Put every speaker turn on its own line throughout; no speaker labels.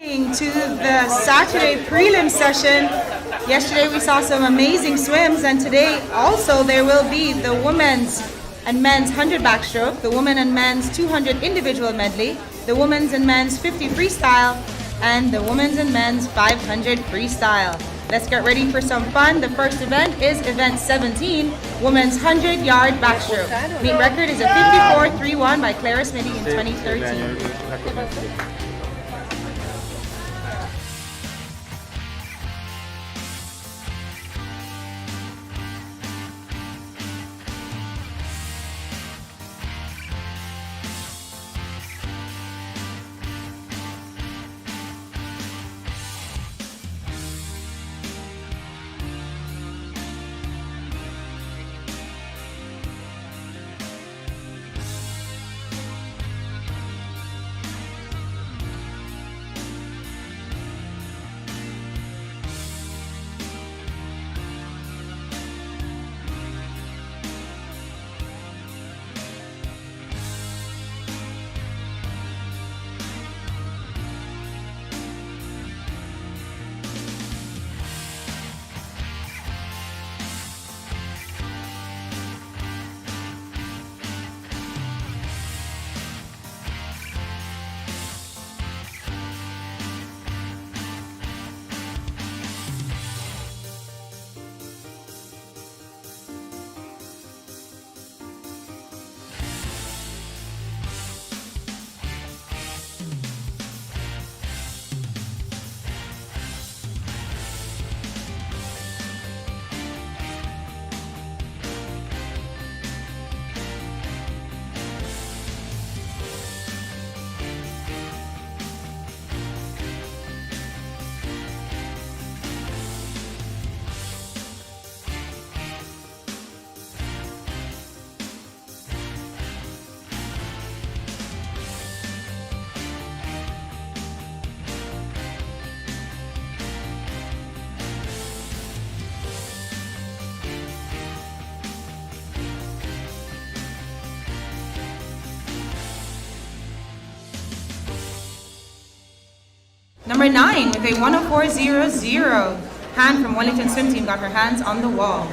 To the Saturday prelim session. Yesterday we saw some amazing swims, and today also there will be the women's and men's 100 backstroke, the women and men's 200 individual medley, the women's and men's 50 freestyle, and the women's and men's 500 freestyle. Let's get ready for some fun. The first event is event 17, women's 100-yard backstroke. Meet record is a 54.31 by Clara Smitty in 2013. Number 9 with a 104.00. Han from Wellington Swim Team got her hands on the wall.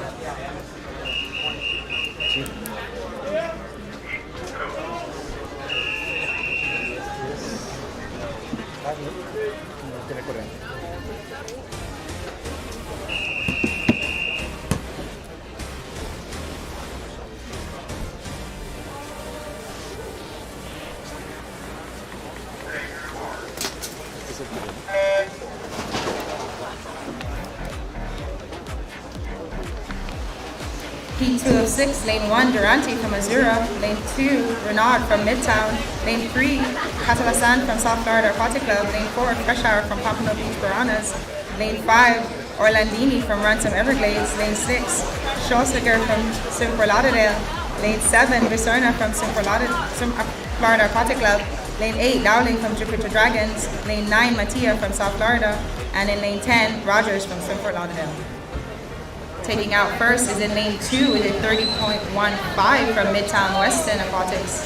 Heat 206, lane 1, Durante from Azura, lane 2, Renard from Midtown, lane 3, Catalasan from South Florida Aquatic Club, lane 4, Fresh Hour from Pompano Beach Piranhas, lane 5, Orlandini from Ransom Everglades, lane 6, Schosliger from Swim for Lauderdale, lane 7, Viserna from Swim for Florida Aquatic Club, lane 8, Dowling from Jupiter Dragons, lane 9, Mattia from South Florida, and in lane 10, Rogers from Swim for Lauderdale. Taking out first is in lane 2 with a 30.15 from Midtown Weston Aquatics.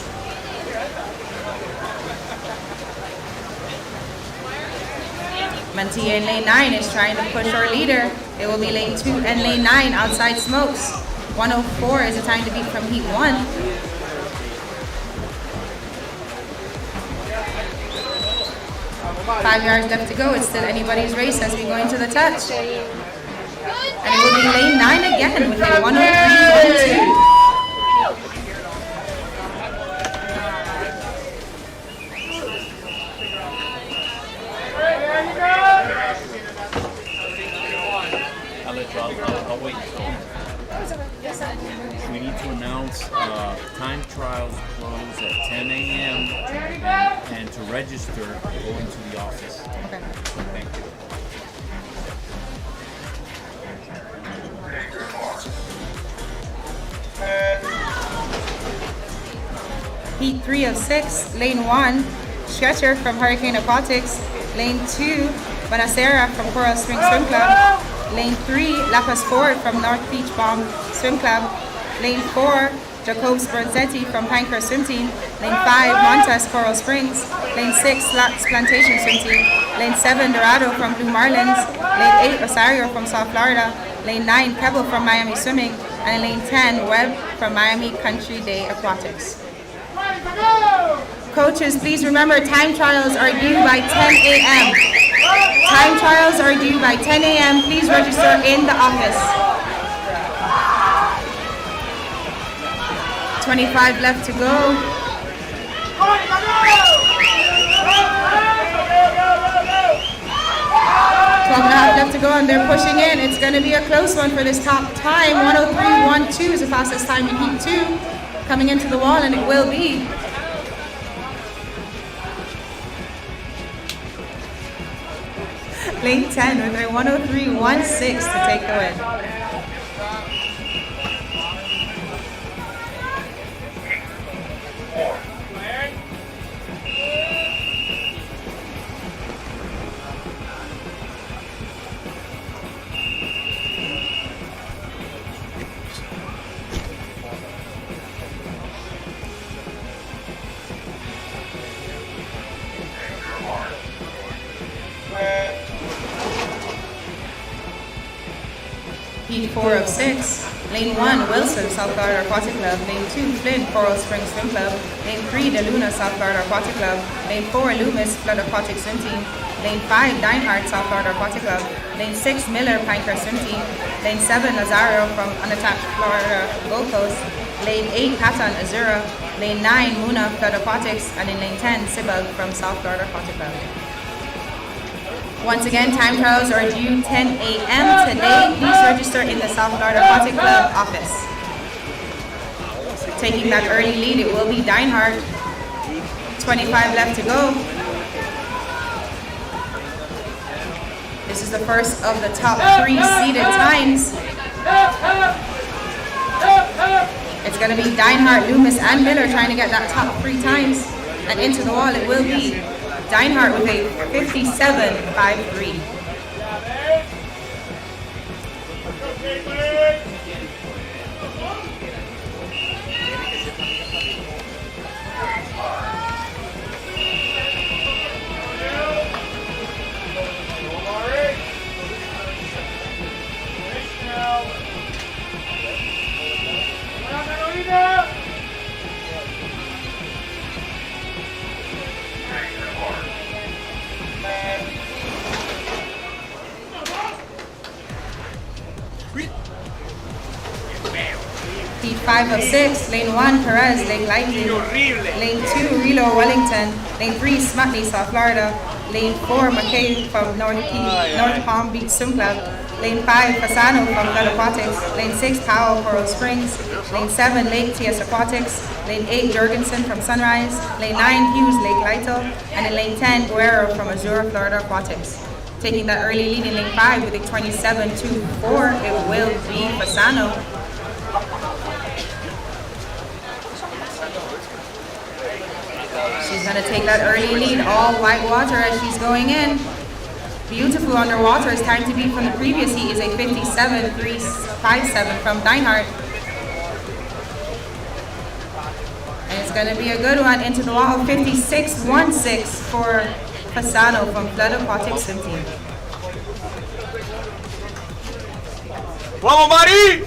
Mantia in lane 9 is trying to push our leader. It will be lane 2 and lane 9 outside Smokes. 104 is the time to beat from heat 1. Five yards left to go. It's still anybody's race as we go into the touch. And it will be lane 9 again with a 103.12.
I'll wait. We need to announce time trials close at 10 a.m. and to register, go into the office.
Okay.
Thank you.
Heat 3 of 6, lane 1, Stretcher from Hurricane Aquatics, lane 2, Bonacera from Coral Springs Swim Club, lane 3, Lapas Ford from North Beach Palm Swim Club, lane 4, Jacobs Bernzetti from Pinecrest Swim Team, lane 5, Montes Coral Springs, lane 6, Lax Plantation Swim Team, Lane 7, Dorado from Blue Marlins. Lane 8, Rosario from South Florida. Lane 9, Pebble from Miami Swimming. And in lane 10, Webb from Miami Country Day Aquatics. Coaches, please remember time trials are due by 10 a.m. Time trials are due by 10 a.m. Please register in the office. 25 left to go. 12 and a half left to go, and they're pushing in. It's going to be a close one for this top time. 103.12 is the fastest time in heat 2. Coming into the wall, and it will be. Lane 10 with a 103.16 to take the win. Heat 4 of 6. Lane 1, Wilson, South Florida Aquatic Club. Lane 2, Flint, Coral Springs Swim Club. Lane 3, DeLuna, South Florida Aquatic Club. Lane 4, Loomis, Flood Aquatic Swim Team. Lane 5, Dinehart, South Florida Aquatic Club. Lane 6, Miller, Pinecrest Swim Team. Lane 7, Lazario from Unattached Florida Gold Coast. Lane 8, Patton, Azura. Lane 9, Muna, Flood Aquatics. And in lane 10, Sibel from South Florida Aquatic Club. Once again, time trials are due 10 a.m. today. Please register in the South Florida Aquatic Club office. Taking that early lead, it will be Dinehart. 25 left to go. This is the first of the top 3 seeded times. It's going to be Dinehart, Loomis, and Miller trying to get that top 3 times. And into the wall, it will be Dinehart with a 57.53. Heat 5 of 6, lane 1, Perez, Lake Lightning. Lane 2, Relo, Wellington. Lane 3, Smutley, South Florida. Lane 4, McKay from North Palm Beach Swim Club. Lane 5, Fasano from Flood Aquatics. Lane 6, Powell, Coral Springs. Lane 7, Lake TS Aquatics. Lane 8, Jorgensen from Sunrise. Lane 9, Hughes, Lake Lytle. And in lane 10, Guerrero from Azura, Florida Aquatics. Taking that early lead in lane 5 with a 27.24, it will be Fasano. She's going to take that early lead, all white water as she's going in. Beautiful underwater as time to beat from the previous heat is a 57.357 from Dinehart. And it's going to be a good one into the wall, 56.16 for Fasano from Flood Aquatic Swim Team.
¡Vamos, Mari!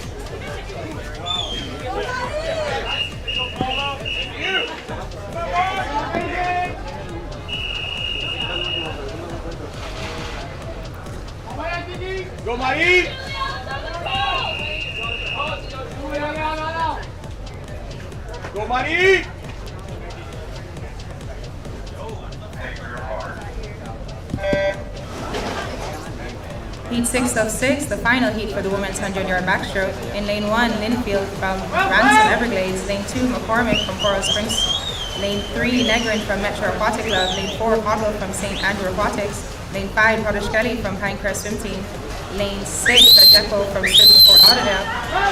¡Go, Mari! ¡Go, Mari!
Heat 6 of 6, the final heat for the women's 100-yard backstroke. In lane 1, Linfield from Ransom Everglades. Lane 2, McCormick from Coral Springs. Lane 3, Negrin from Metro Aquatic Club. Lane 4, Cottle from St. Andrew Aquatics. Lane 5, Hoddish Kelly from Pinecrest Swim Team. Lane 6, Pacheco from Fort Lauderdale.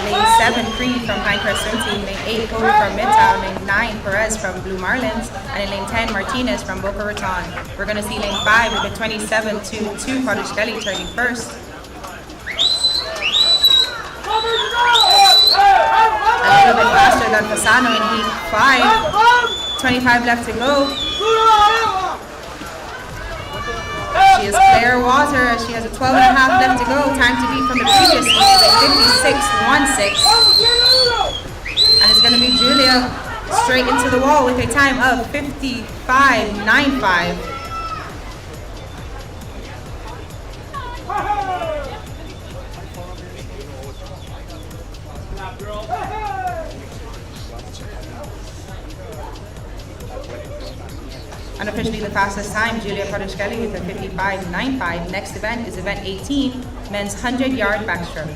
Lane 7, Creed from Pinecrest Swim Team. Lane 8, Cody from Midtown. Lane 9, Perez from Blue Marlins. And in lane 10, Martinez from Boca Raton. We're going to see lane 5 with a 27.22, Hoddish Kelly turning first. A little bit faster than Fasano in heat 5. 25 left to go. She is Claire Walter as she has a 12 and a half left to go. Time to beat from the previous heat is a 56.16. And it's going to be Julia straight into the wall with a time of 55.95. Unofficially the fastest time, Julia Podeshkelly with a 55.95. Next event is event 18, men's 100-yard backstroke.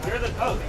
You're the coach.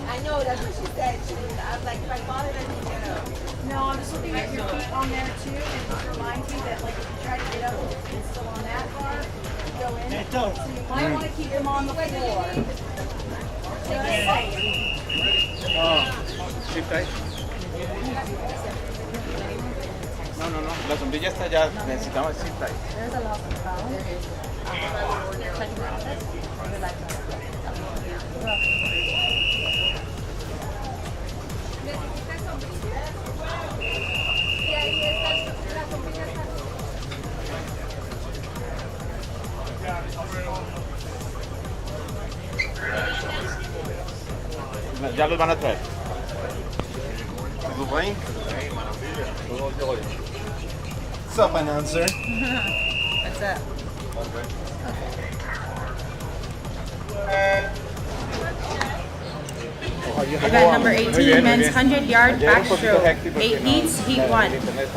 I know, that's what she said. I was like, if I bought it, I didn't get up.
No, I'm just looking at your feet on there too, and just remind you that like if you try to get up, it's still on that bar, go in. So you might want to keep them on the floor.
Sí, está ahí. No, la sombrilla está allá, necesitamos el zip tie.
There's a lot of phone.
Ya los van a traer. ¿Todo bien? What's up, announcer?
What's up? Event number 18, men's 100-yard backstroke. 8 heats, heat 1.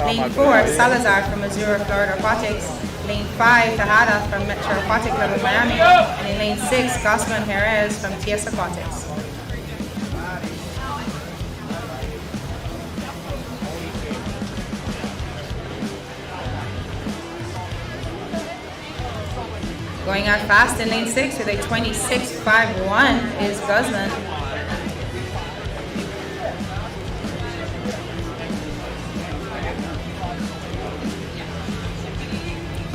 Lane 4, Salazar from Missouri, Florida Aquatics. Lane 5, Tejada from Metro Aquatic Club of Miami. And in lane 6, Gosman Jerez from TS Aquatics. Going out fast in lane 6 with a 26.51 is Guzman.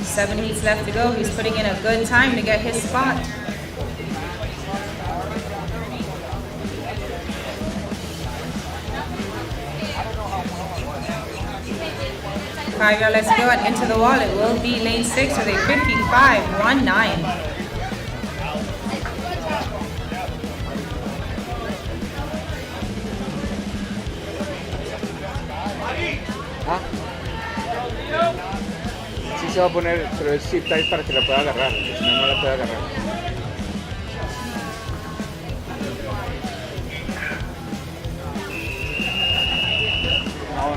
Seven heats left to go. He's putting in a good time to get his spot. Five yard left to go and into the wall. It will be lane 6 with a 55.19.
Sí se va a poner, pero es zip tie para que la pueda agarrar, si no, no la puede agarrar.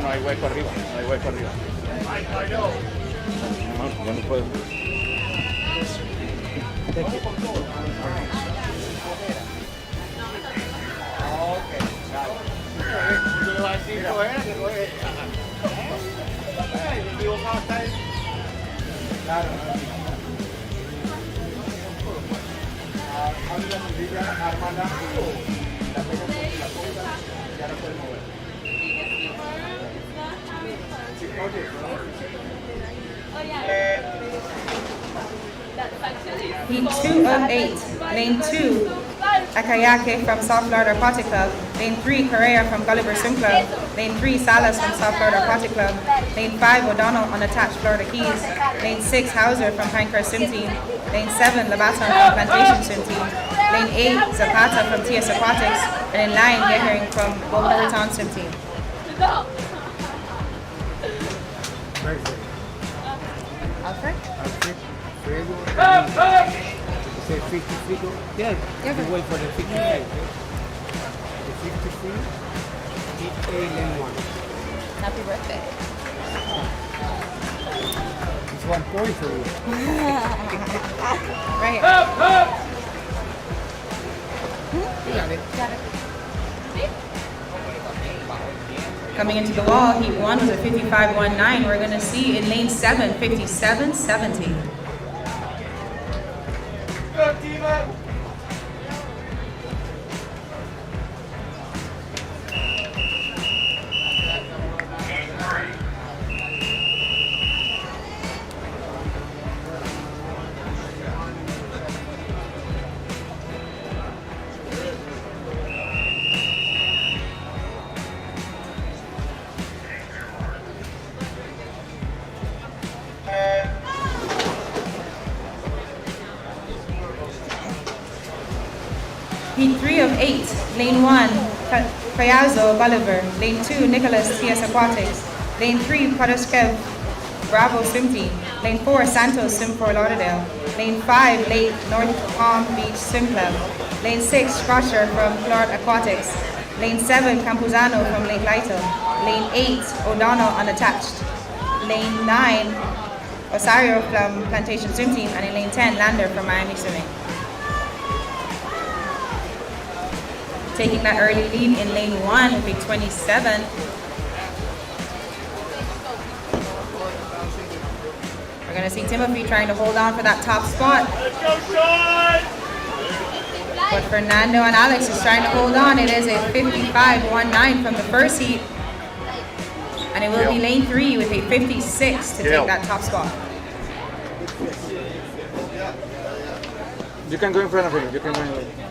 No hay hueco arriba, no hay hueco arriba. No, ya no puedo. Claro. Abre la sombrilla, ármala, la pega con la punta y ya no puedes mover. Sí, oye.
Heat 2 of 8, lane 2, Akayake from South Florida Aquatic Club, lane 3, Correa from Gulliver Swim Club, lane 3, Salas from South Florida Aquatic Club, lane 5, O'Donnell unattached Florida Keys, lane 6, Hauser from Pinecrest Swim Team, lane 7, Labaton from Plantation Swim Team, lane 8, Zapata from TS Aquatics, and in 9, Gehring from Boca Swim Team. Alfred?
Say 53 go? Yeah, you wait for the 55. The 53, A lane 1.
Happy birthday.
It's 1 point for you.
Right.
You got it.
Coming into the wall, heat 1 was a 55.19. We're going to see in lane 7, 57.70. Heat 3 of 8, lane 1, Payazzo Bolivar, lane 2, Nicholas TS Aquatics, lane 3, Podoskev Bravo Swim Team, lane 4, Santos Swim Fort Lauderdale, lane 5, Lake North Palm Beach Swim Club, lane 6, Scratcher from Florida Aquatics, lane 7, Campuzano from Lake Lytle, lane 8, O'Donnell unattached, lane 9, Osario from Plantation Swim Team, and in lane 10, Lander from Miami Swimming. Taking that early lead in lane 1 will be 27. We're going to see Timothy trying to hold on for that top spot.
Let's go, Sean!
But Fernando and Alex is trying to hold on. It is a 55.19 from the first heat. And it will be lane 3 with a 56 to take that top spot.
You can go in front of him. You can go in front of him.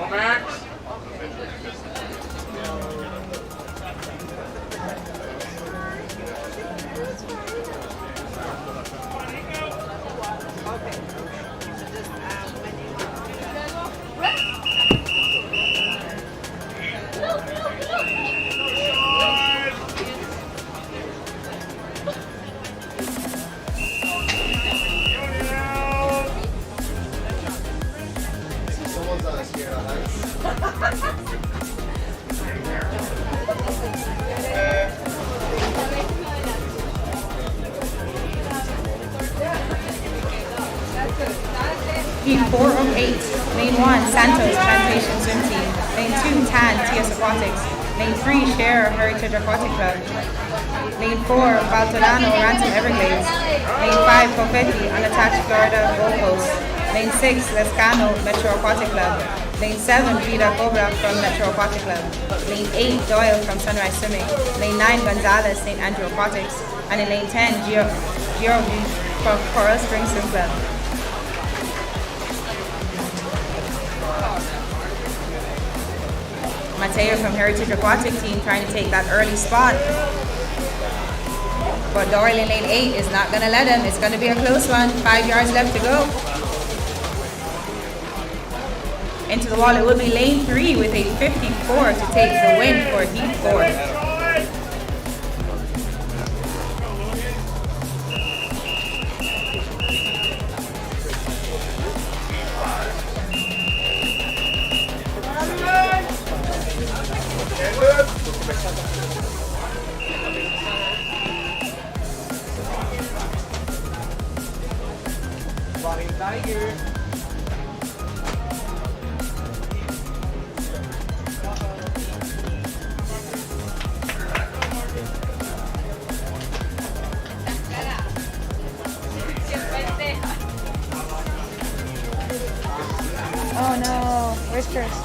Max.
Heat 4 of 8, lane 1, Santos Plantation Swim Team, lane 2, Tan TS Aquatics, lane 3, Share Heritage Aquatic Club, lane 4, Baltolano Ransom Everglades, lane 5, Confetti Unattached Florida Gold Coast, lane 6, Lescano Metro Aquatic Club, lane 7, Vida Cobra from Metro Aquatic Club, lane 8, Doyle from Sunrise Swimming, lane 9, Gonzalez St. Andrew Aquatics, and in lane 10, Giro from Coral Springs Swim Club. Mateo from Heritage Aquatic Team trying to take that early spot. But Doyle in lane 8 is not going to let him. It's going to be a close one. 5 yards left to go. Into the wall, it will be lane 3 with a 54 to take the win for Heat 4.
Tiger.
Oh no, where's Chris?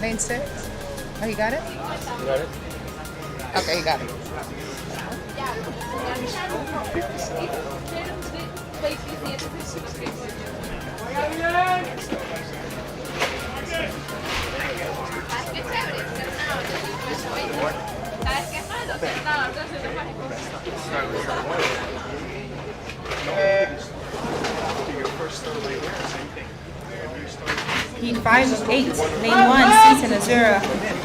Lane 6? Oh, you got it?
You got it?
Okay, you got it. Heat 5 of 8. Lane 1, Seaton Azura.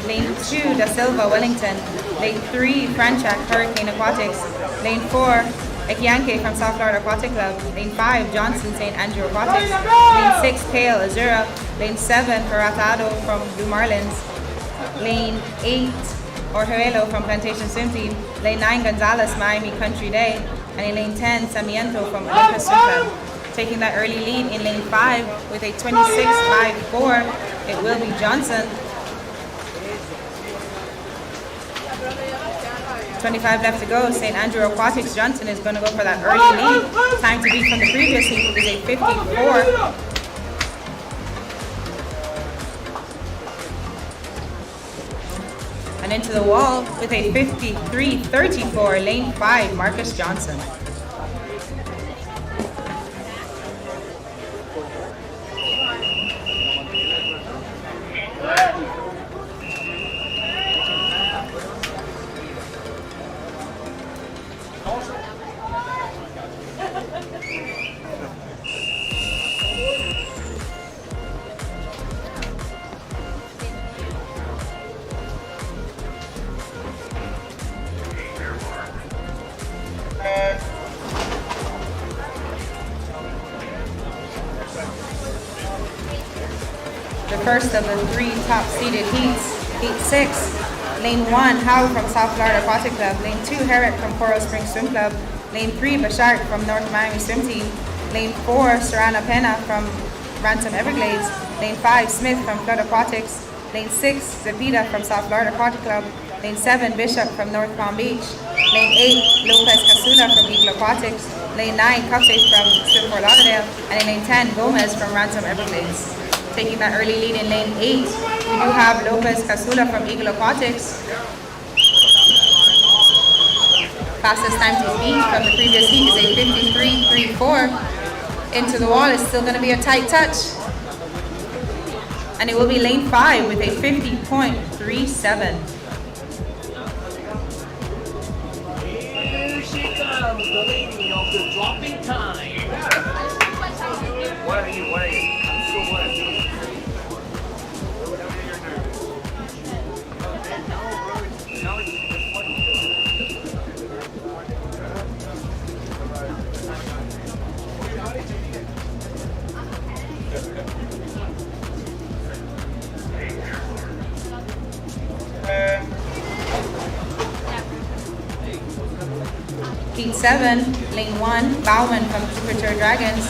Lane 2, Da Silva Wellington. Lane 3, Franchak Hurricane Aquatics. Lane 4, Ekianke from South Florida Aquatic Club. Lane 5, Johnson St. Andrew Aquatics. Lane 6, Pale Azura. Lane 7, Haratado from Blue Marlins. Lane 8, Orjuelo from Plantation Swim Team. Lane 9, Gonzalez Miami Country Day. And in lane 10, Samiento from Olympus Swim Club. Taking that early lead in lane 5 with a 26.54, it will be Johnson. 25 left to go. St. Andrew Aquatics Johnson is going to go for that early lead. Time to beat from the previous heat is a 54. And into the wall with a 53.34, lane 5, Marcus Johnson. The first of the 3 top-seeded heats. Heat 6, Lane 1, Howe from South Florida Aquatic Club. Lane 2, Herrick from Coral Springs Swim Club. Lane 3, Bashart from North Miami Swim Team. Lane 4, Serrana Pena from Ransom Everglades. Lane 5, Smith from Flood Aquatics. Lane 6, Zepeda from South Florida Aquatic Club. Lane 7, Bishop from North Palm Beach. Lane 8, Lopez Casula from Eagle Aquatics. Lane 9, Cupcake from Swim Fort Lauderdale. And in lane 10, Gomez from Ransom Everglades. Taking that early lead in lane 8, we do have Lopez Casula from Eagle Aquatics. Fastest time to beat from the previous heat is a 53.34. Into the wall is still going to be a tight touch. And it will be lane 5 with a 50.37.
Here she comes, the lady of the dropping time. What are you? I'm so wet.
Heat 7, lane 1, Bauman from Jupiter Dragons.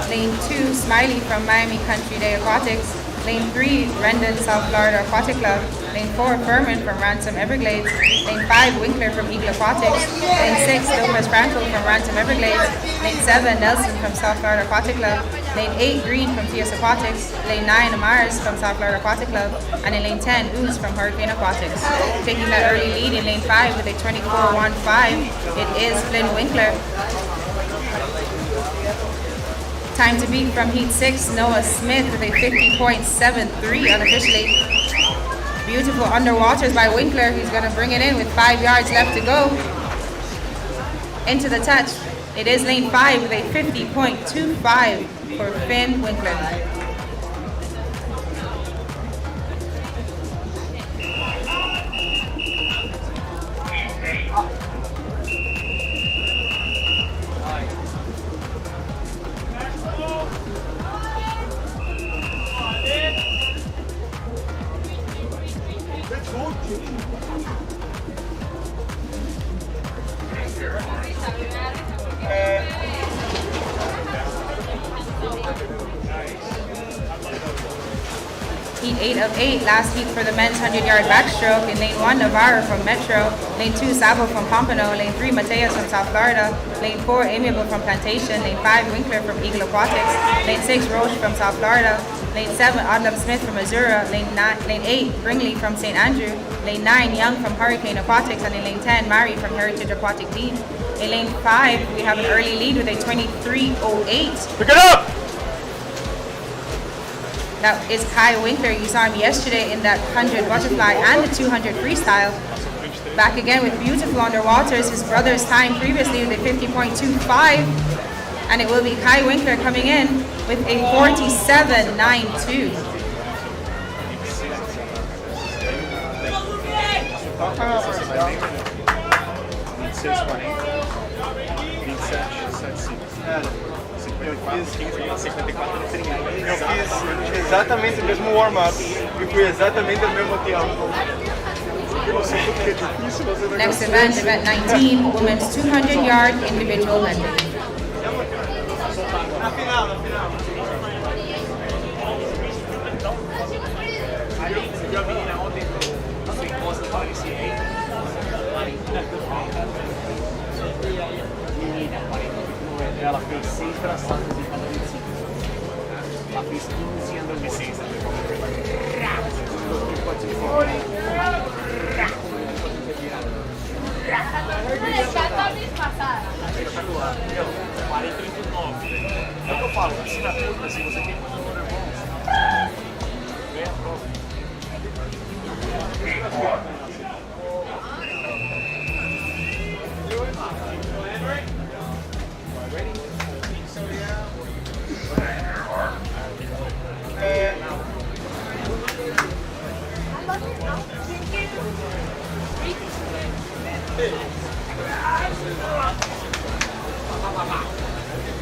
Lane 2, Smiley from Miami Country Day Aquatics. Lane 3, Rendon South Florida Aquatic Club. Lane 4, Furman from Ransom Everglades. Lane 5, Winkler from Eagle Aquatics. Lane 6, Lopez Franco from Ransom Everglades. Lane 7, Nelson from South Florida Aquatic Club. Lane 8, Green from TS Aquatics. Lane 9, Amaris from South Florida Aquatic Club. And in lane 10, Ooze from Hurricane Aquatics. Taking that early lead in lane 5 with a 24.15, it is Flynn Winkler. Time to beat from heat 6, Noah Smith with a 50.73 unofficially. Beautiful underwaters by Winkler. He's going to bring it in with 5 yards left to go. Into the touch. It is lane 5 with a 50.25 for Finn Winkler. lane 8 of 8, last heat for the men's 100-yard backstroke. In lane 1, Navarro from Metro. Lane 2, Sabo from Pompano. Lane 3, Mateus from South Florida. Lane 4, Amiable from Plantation. Lane 5, Winkler from Eagle Aquatics. Lane 6, Roche from South Florida. Lane 7, Odlum Smith from Missouri. Lane 8, Bringley from St. Andrew. Lane 9, Young from Hurricane Aquatics. And in lane 10, Mary from Heritage Aquatic Team. In lane 5, we have an early lead with a 23:08.
Pick it up!
That is Kai Winkler. You saw him yesterday in that 100 butterfly and the 200 freestyle. Back again with beautiful underwaters. His brother's time previously with a 50.25. And it will be Kai Winkler coming in with a 47.92.
Eu fiz exatamente o mesmo warm-up e fui exatamente ao mesmo tempo.
Next event, event 19, women's 200-yard individual medley.
Na final.
Viu a menina ontem na sua encosta, parecia aí. Menina, 49. Ela fez 6 braçadas em cada 25. Ela fez 15 andando de 6. Espetacular. 49. É o que eu falo, ensina tudo, se você tem muito valor bom. Vem a prova.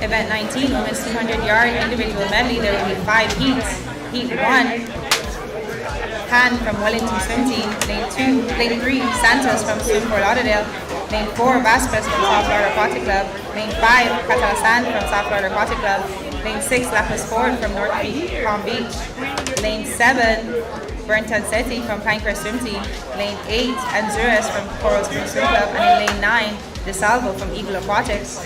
Event 19, women's 200-yard individual medley. There will be 5 heats. Heat 1, Han from Wellington Swim Team. Lane 3, Santos from Swim Fort Lauderdale. Lane 4, Vasquez from South Florida Aquatic Club. Lane 5, Catalasan from South Florida Aquatic Club. Lane 6, Lapis Ford from North Palm Beach. Lane 7, Brenton Setti from Pinecrest Swim Team. Lane 8, Anzuras from Coral Springs Swim Club. And in lane 9, DeSalvo from Eagle Aquatics.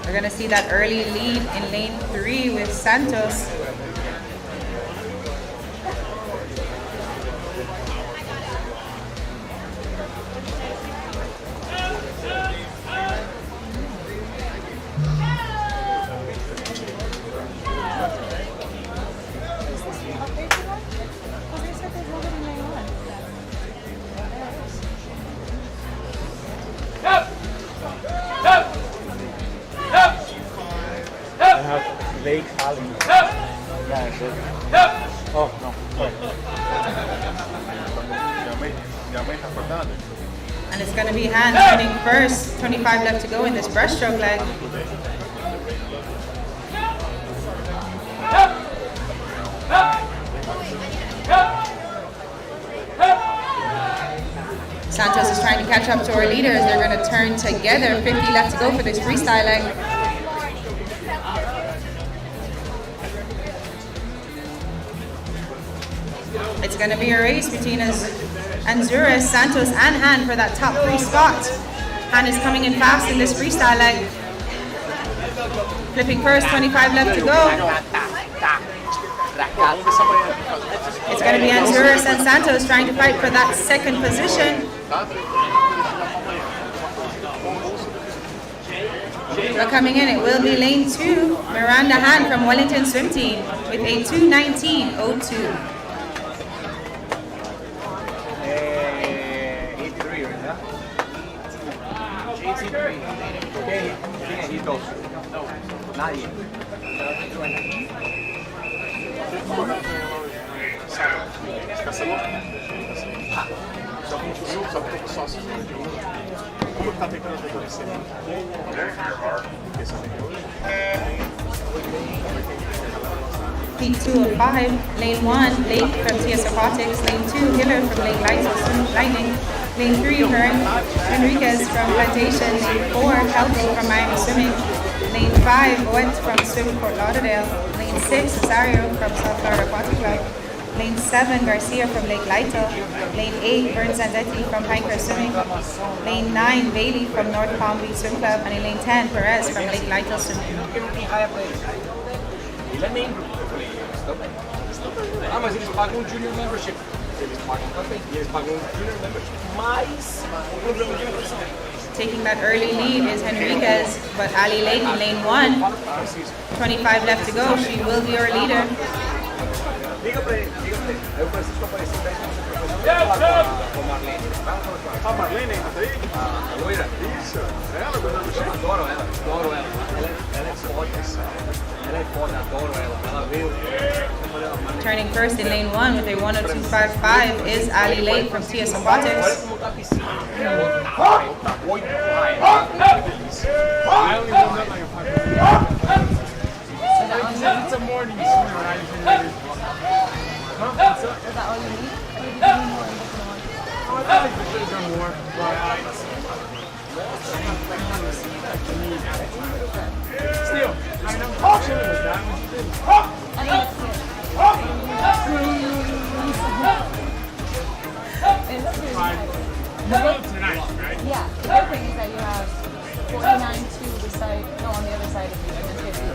We're going to see that early lead in lane 3 with Santos.
Lake Alley. Oh, não. Minha mãe tá acordada?
And it's going to be Han turning first. 25 left to go in this breaststroke leg. Santos is trying to catch up to our leaders. They're going to turn together. 50 left to go for this freestyle leg. It's going to be a race between Anzuras, Santos, and Han for that top 3 spot. Han is coming in fast in this freestyle leg. Flipping first, 25 left to go. It's going to be Anzuras and Santos trying to fight for that second position. But coming in, it will be lane 2, Miranda Han from Wellington Swim Team with a 2:19.02.
83, né? 83. Quem é Rito? Não, nadie.
Cancelou? Só que a gente viu, só que eu tô sócio. Como tá a temperatura desse aqui? Esse
Heat 2 of 5, lane 1, Lake from TS Aquatics, lane 2, Hiller from Lake Lightning, Lane 3, Enriquez from Plantation. Lane 4, Heldo from Miami Swimming. Lane 5, Owens from Swim Fort Lauderdale. Lane 6, Rosario from South Florida Aquatic Club. Lane 7, Garcia from Lake Lytle. Lane 8, Vern Zandetti from Pinecrest Swimming. Lane 9, Bailey from North Palm Beach Swim Club. And in lane 10, Perez from Lake Lytle Swimming.
Ah, mas eles pagam um Junior Membership. Eles pagam também. E eles pagam um Junior Membership mais o programa de imersão.
Taking that early lead is Henriquez, but Ali Lake in lane 1. 25 left to go. She will be our leader.
Liga pra ele, liga pra ele. Aí o Francisco apareceu 10 minutos depois. Vamos falar com a Marlene. Vai falar com ela.
A Marlene ainda tá aí?
A loira.
Isso. Ela, dona do
Eu adoro ela, adoro ela. Ela é foda. Ela é foda, adoro ela. Ela veio.
Turning first in lane 1 with a 102.55 is Ali Lake from TS
Olha
Aquatics.
como tá a piscina. Tá 8 raias. Delícia.
I only warmed up like a 5 It's a morning swim, right? Huh? What's up?
Is that all you need? Or did you need more in different ones?
Oh, I thought I could have done more, but still, I know. Chilling with that. What you think?
I think it's good. It looks really
Fine.
nice.
We're going tonight, right?
Yeah, the good thing is that you have 49 to the side, no, on the other side of you, and then 50.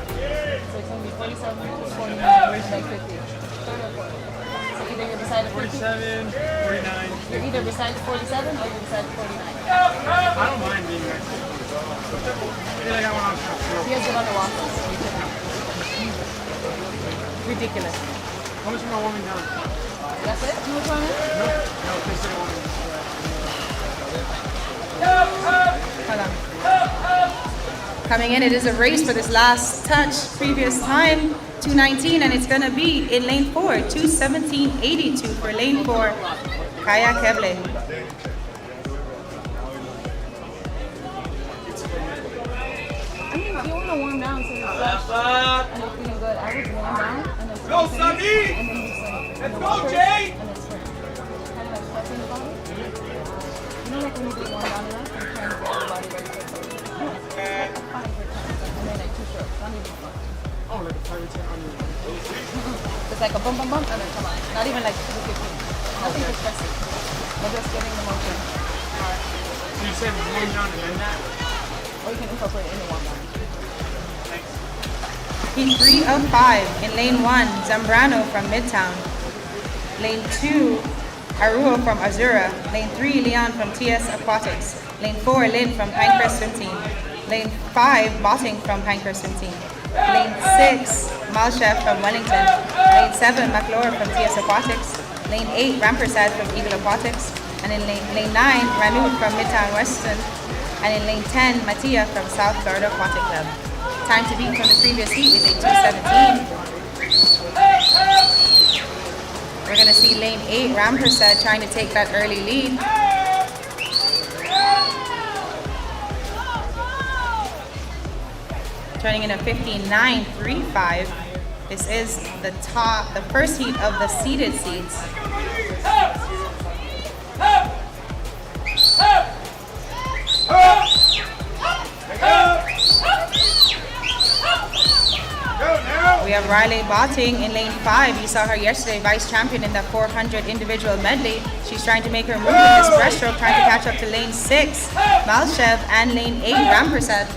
So it's going to be 47, 49, and then 50. Third or fourth. So either you're beside the 50,
47, 49.
you're either beside the 47 or you're beside the 49.
I don't mind being next to you. I feel like I want to
He has it under waffles. Ridiculous.
How much am I warming down?
That's it? You were trying it?
No, they said warming down.
Hold on. Coming in, it is a race for this last touch. Previous time, 2:19, and it's going to be in lane 4, 2:17.82 for lane 4, Kaya Keble.
I mean, if you want to warm down so you're fresh and you're feeling good, I would warm down and then go, Sunny! And then just like, let's go, Jay! And then swim. Kind of like sweating the body. You know, like when you do warm down enough, you're trying to get your body ready for it. It's like a 5 for 10, and then like 2 strokes, not even fun.
Oh, like a pirate tank on your
It's like a bump, bump, bump, and then come on. Not even like 2 15. Nothing too stressy. We're just getting the motion.
So you said warm down and then that?
Or you can incorporate it in the warm down.
Heat 3 of 5 in lane 1, Zambrano from Midtown. Lane 2, Arujo from Azura. Lane 3, Leon from TS Aquatics. Lane 4, Lynn from Pinecrest Swim Team. Lane 5, Botting from Pinecrest Swim Team. Lane 6, Malchef from Wellington. Lane 7, McLaurin from TS Aquatics. Lane 8, Rampersad from Eagle Aquatics. And in lane 9, Ranud from Midtown Western. And in lane 10, Mattia from South Florida Aquatic Club. Time to beat from the previous heat is a 2:17. We're going to see lane 8, Rampersad, trying to take that early lead. Turning in a 59.35. This is the first heat of the seeded seats. We have Riley Botting in lane 5. You saw her yesterday, vice champion in the 400 individual medley. She's trying to make her move in this breaststroke, trying to catch up to lane 6, Malchev, and lane 8, Rampersad.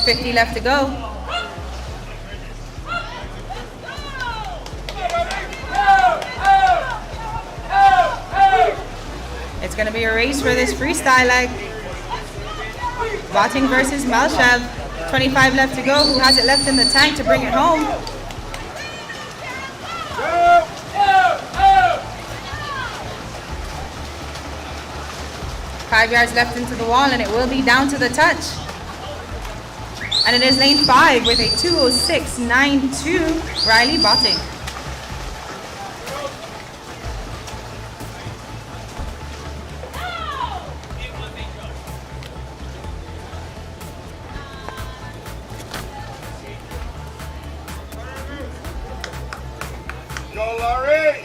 $50 left to go. It's going to be a race for this freestyle leg. Botting versus Malchev. 25 left to go. Who has it left in the tank to bring it home? Five yards left into the wall, and it will be down to the touch. And it is lane 5 with a 2:06.92, Riley Botting.
go, Laurie.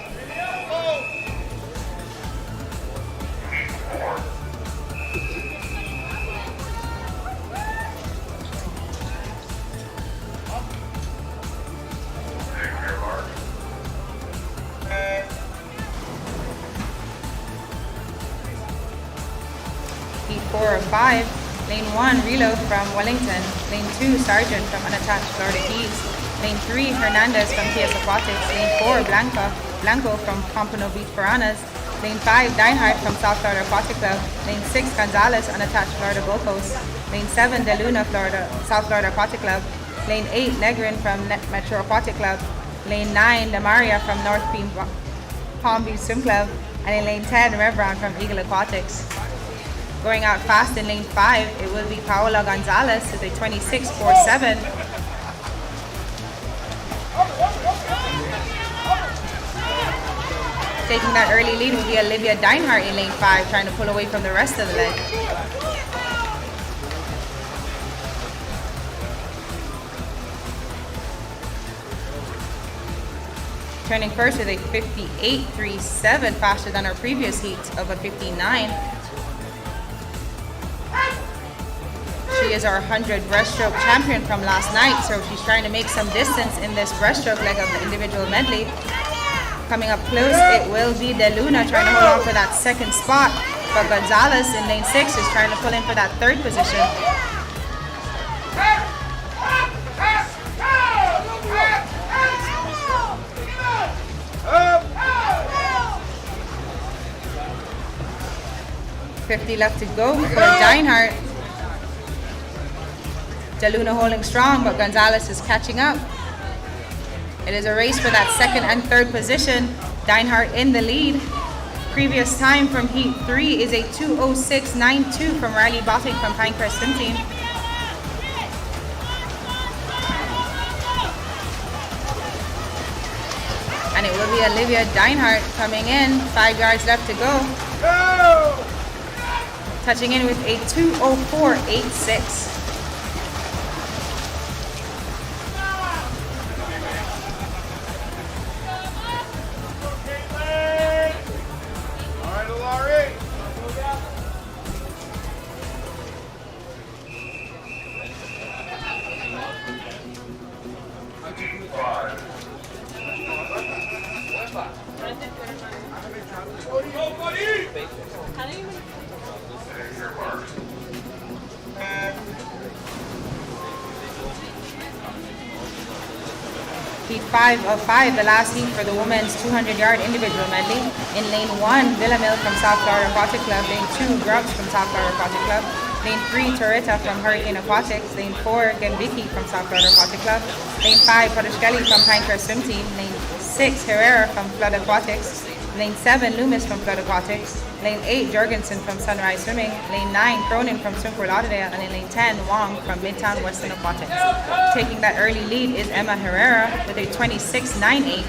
Heat 4 of 5, lane 1, Reload from Wellington, lane 2, Sargent from Unattached Florida Keys, lane 3, Hernandez from TS Aquatics, lane 4, Blanco from Pompano Beach Piranhas, lane 5, Deinhardt from South Florida Aquatic Club, lane 6, Gonzalez, Unattached Florida Gold Coast, lane 7, De Luna, South Florida Aquatic Club, lane 8, Negrin from Metro Aquatic Club, lane 9, Demaria from North Palm Beach Swim Club, and in lane 10, Rembrandt from Eagle Aquatics. Going out fast in lane 5, it will be Paola Gonzalez with a 26.47. Taking that early lead will be Olivia Deinhardt in lane 5, trying to pull away from the rest of the leg. Turning first with a 58.37, faster than our previous heat of a 59. She is our 100 breaststroke champion from last night, so she's trying to make some distance in this breaststroke leg of the individual medley. Coming up close, it will be De Luna trying to hold on for that second spot, but Gonzalez in lane 6 is trying to pull in for that third position. $50 left to go for Deinhardt. De Luna holding strong, but Gonzalez is catching up. It is a race for that second and third position. Deinhardt in the lead. Previous time from Heat 3 is a 2:06.92 from Riley Botting from Pinecrest Swim Team. And it will be Olivia Deinhardt coming in. 5 yards left to go. Touching in with a 2:04.86. Heat 5 of 5, the last heat for the women's 200-yard individual medley. In lane 1, Villamil from South Florida Aquatic Club. Lane 2, Grubbs from South Florida Aquatic Club. Lane 3, Torretta from Hurricane Aquatics. Lane 4, Gembicki from South Florida Aquatic Club. Lane 5, Podeshkelly from Pinecrest Swim Team. Lane 6, Herrera from Flood Aquatics. Lane 7, Loomis from Flood Aquatics. Lane 8, Jorgensen from Sunrise Swimming. Lane 9, Cronin from Swimford Lauderdale. And in lane 10, Wong from Midtown Western Aquatics. Taking that early lead is Emma Herrera with a 26.98.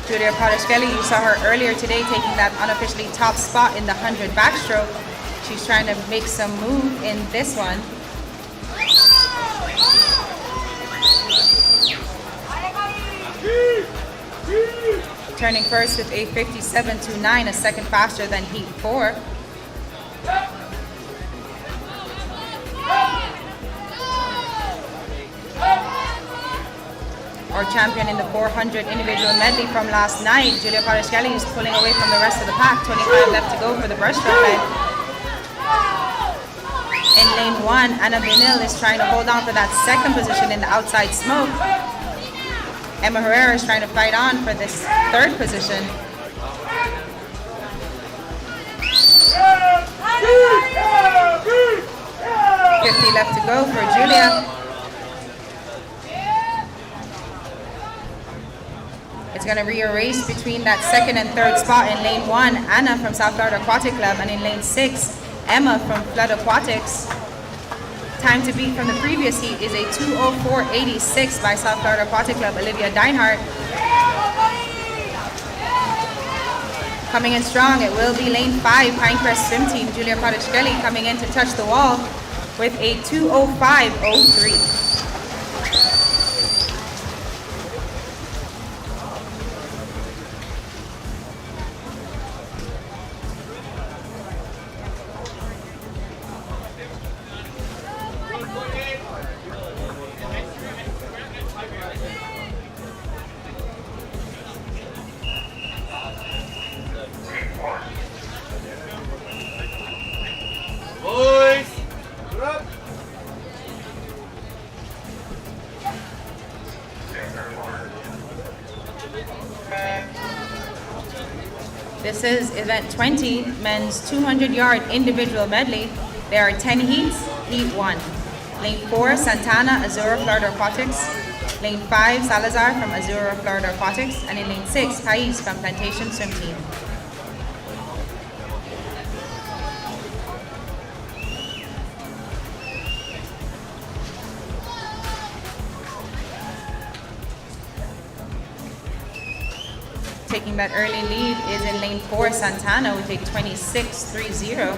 Julia Podeshkelly, you saw her earlier today taking that unofficially top spot in the 100 backstroke. She's trying to make some move in this one. Turning first with a 57.29, a second faster than Heat 4. Our champion in the 400 individual medley from last night, Julia Podeshkelly, is pulling away from the rest of the pack. 25 left to go for the breaststroke leg. In lane 1, Anna Benil is trying to hold on for that second position in the outside smoke. Emma Herrera is trying to fight on for this third position. $50 left to go for Julia. It's going to be a race between that second and third spot. In lane 1, Anna from South Florida Aquatic Club, and in lane 6, Emma from Flood Aquatics. Time to beat from the previous heat is a 2:04.86 by South Florida Aquatic Club, Olivia Deinhardt. Coming in strong, it will be lane 5, Pinecrest Swim Team, Julia Podeshkelly coming in to touch the wall with a 2:05.03.
Boys!
This is event 20, men's 200-yard individual medley. There are 10 heats, heat 1. Lane 4, Santana, Azura, Florida Aquatics. Lane 5, Salazar from Azura, Florida Aquatics. And in lane 6, Pais from Plantation Swim Team. Taking that early lead is in lane 4, Santana, with a 26.30.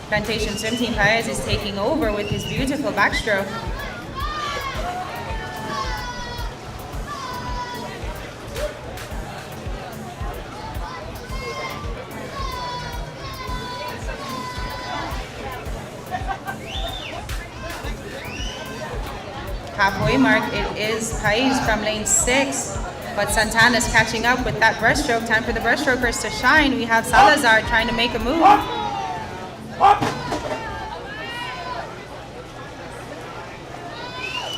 Plantation Swim Team Paez is taking over with his beautiful backstroke. Halfway mark, it is Pais from lane 6, but Santana's catching up with that breaststroke. Time for the breaststrokers to shine. We have Salazar trying to make a move.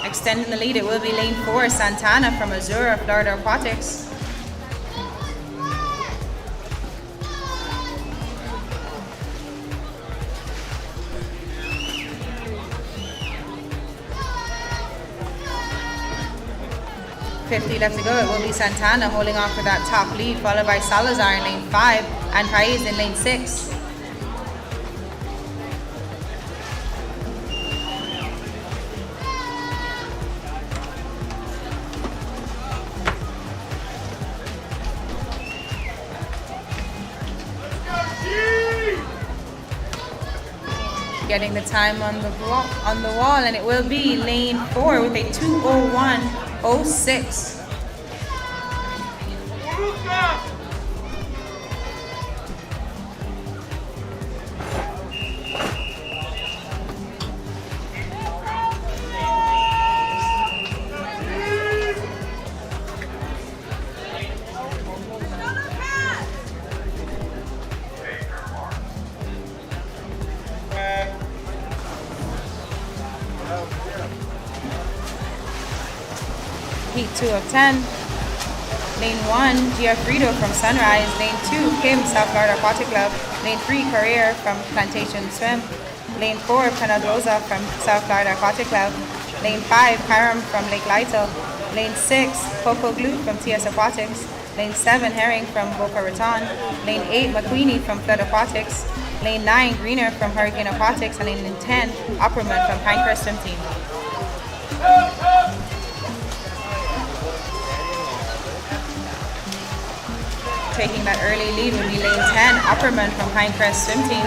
Extending the lead, it will be lane 4, Santana from Azura, Florida Aquatics. .50 left to go. It will be Santana holding on for that top lead, followed by Salazar in lane 5 and Pais in lane 6. Getting the time on the wall, and it will be lane 4 with a 2:01.06. Heat 2 of 10. Lane 1, Giafrido from Sunrise. Lane 2, Kim, South Florida Aquatic Club. Lane 3, Carrier from Plantation Swim. Lane 4, Penadoza from South Florida Aquatic Club. Lane 5, Hiram from Lake Lytle. Lane 6, Coco Glute from TS Aquatics. Lane 7, Herring from Boca Raton. Lane 8, McQueenie from Flood Aquatics. Lane 9, Greener from Hurricane Aquatics. And lane 10, Opperman from Pinecrest Swim Team. Taking that early lead would be lane 10, Opperman from Pinecrest Swim Team.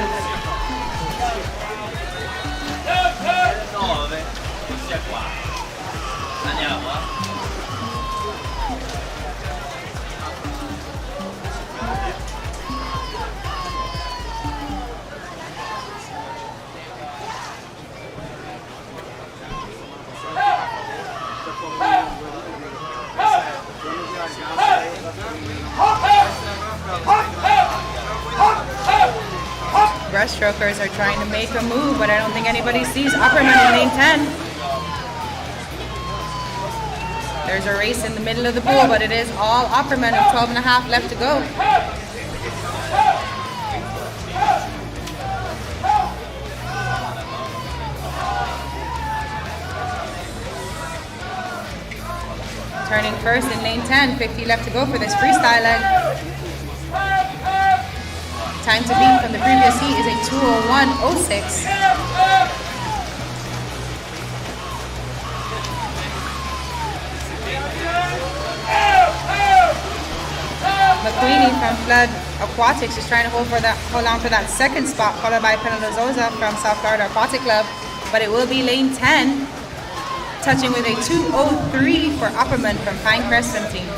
Breaststrokers are trying to make a move, but I don't think anybody sees Opperman in lane 10. There's a race in the middle of the pool, but it is all Opperman with 12.5 left to go. Turning first in lane 10, 50 left to go for this freestyle leg. Time to beat from the previous heat is a 2:01.06. McQueenie from from Flood Aquatics is trying to hold on for that second spot, followed by Penalozosa from South Florida Aquatic Club. But it will be lane 10, touching with a 2:03 for Upperman from Pinecrest Swim Team.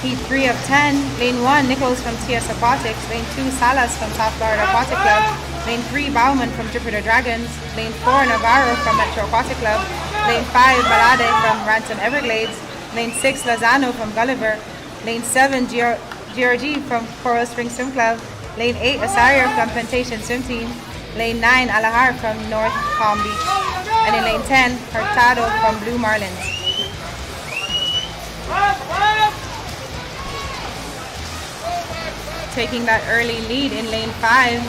Heat 3 of 10, lane 1, Nichols from TS Aquatics, lane 2, Salas from South Florida Aquatic Club, lane 3, Bauman from Jupiter Dragons, lane 4, Navarro from Metro Aquatic Club, lane 5, Balade from Ransom Everglades, lane 6, Lozano from Gulliver, lane 7, GRG from Coral Springs Swim Club, lane 8, Asario from Plantation Swim Team, lane 9, Alahar from North Palm Beach, and in lane 10, Hurtado from Blue Marlins. Taking that early lead in lane 5.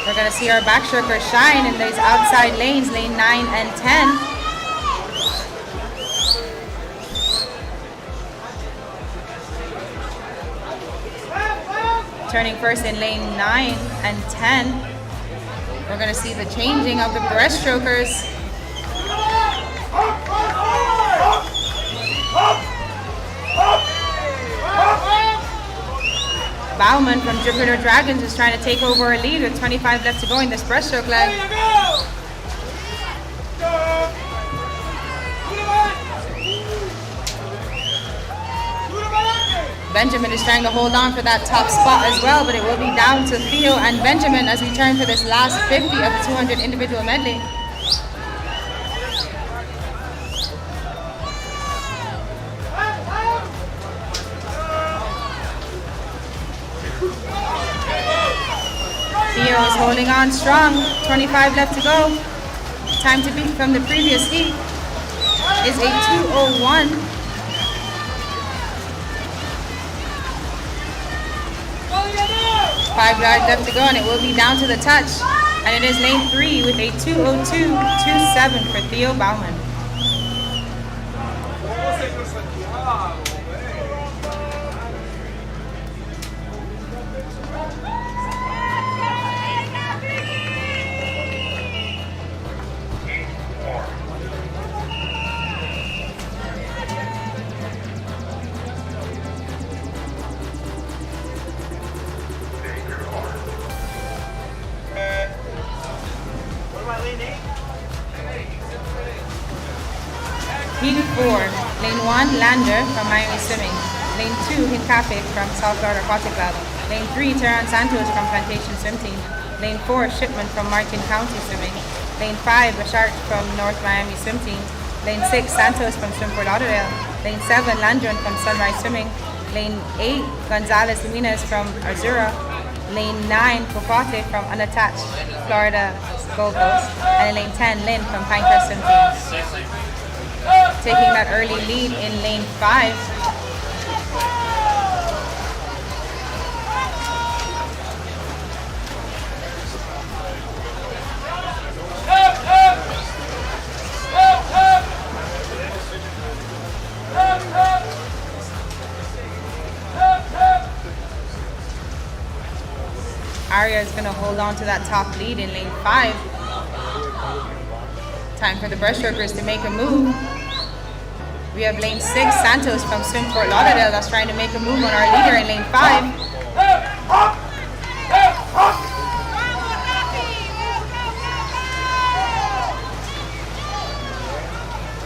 We're going to see our backstrokers shine in these outside lanes, lane 9 and 10. Turning first in lane 9 and 10. We're going to see the changing of the breaststrokers. Bauman from Jupiter Dragons is trying to take over a lead with 25 left to go in this breaststroke leg. Benjamin is trying to hold on for that top spot as well, but it will be down to Theo and Benjamin as we turn for this last 50 of the 200 individual medley. Theo is holding on strong, 25 left to go. Time to beat from the previous heat is a 2:01. Five yards left to go and it will be down to the touch. And it is lane 3 with a 2:02.27 for Theo Bauman. Heat 4, lane 1, Lander from Miami Swimming, lane 2, Hincafe from South Florida Aquatic Club, lane 3, Terran Santos from Plantation Swim Team, lane 4, Shipman from Martin County Swimming, lane 5, Bashart from North Miami Swim Team, lane 6, Santos from Swim Fort Lauderdale, lane 7, Landron from Sunrise Swimming, lane 8, Gonzalez Jimenez from Azura, lane 9, Popote from Unattached Florida Gold Coast, and in lane 10, Lynn from Pinecrest Swim Team. Taking that early lead in lane 5. Aria is going to hold on to that top lead in lane 5. Time for the breaststrokers to make a move. We have lane 6, Santos from Swim Fort Lauderdale, that's trying to make a move on our leader in lane 5.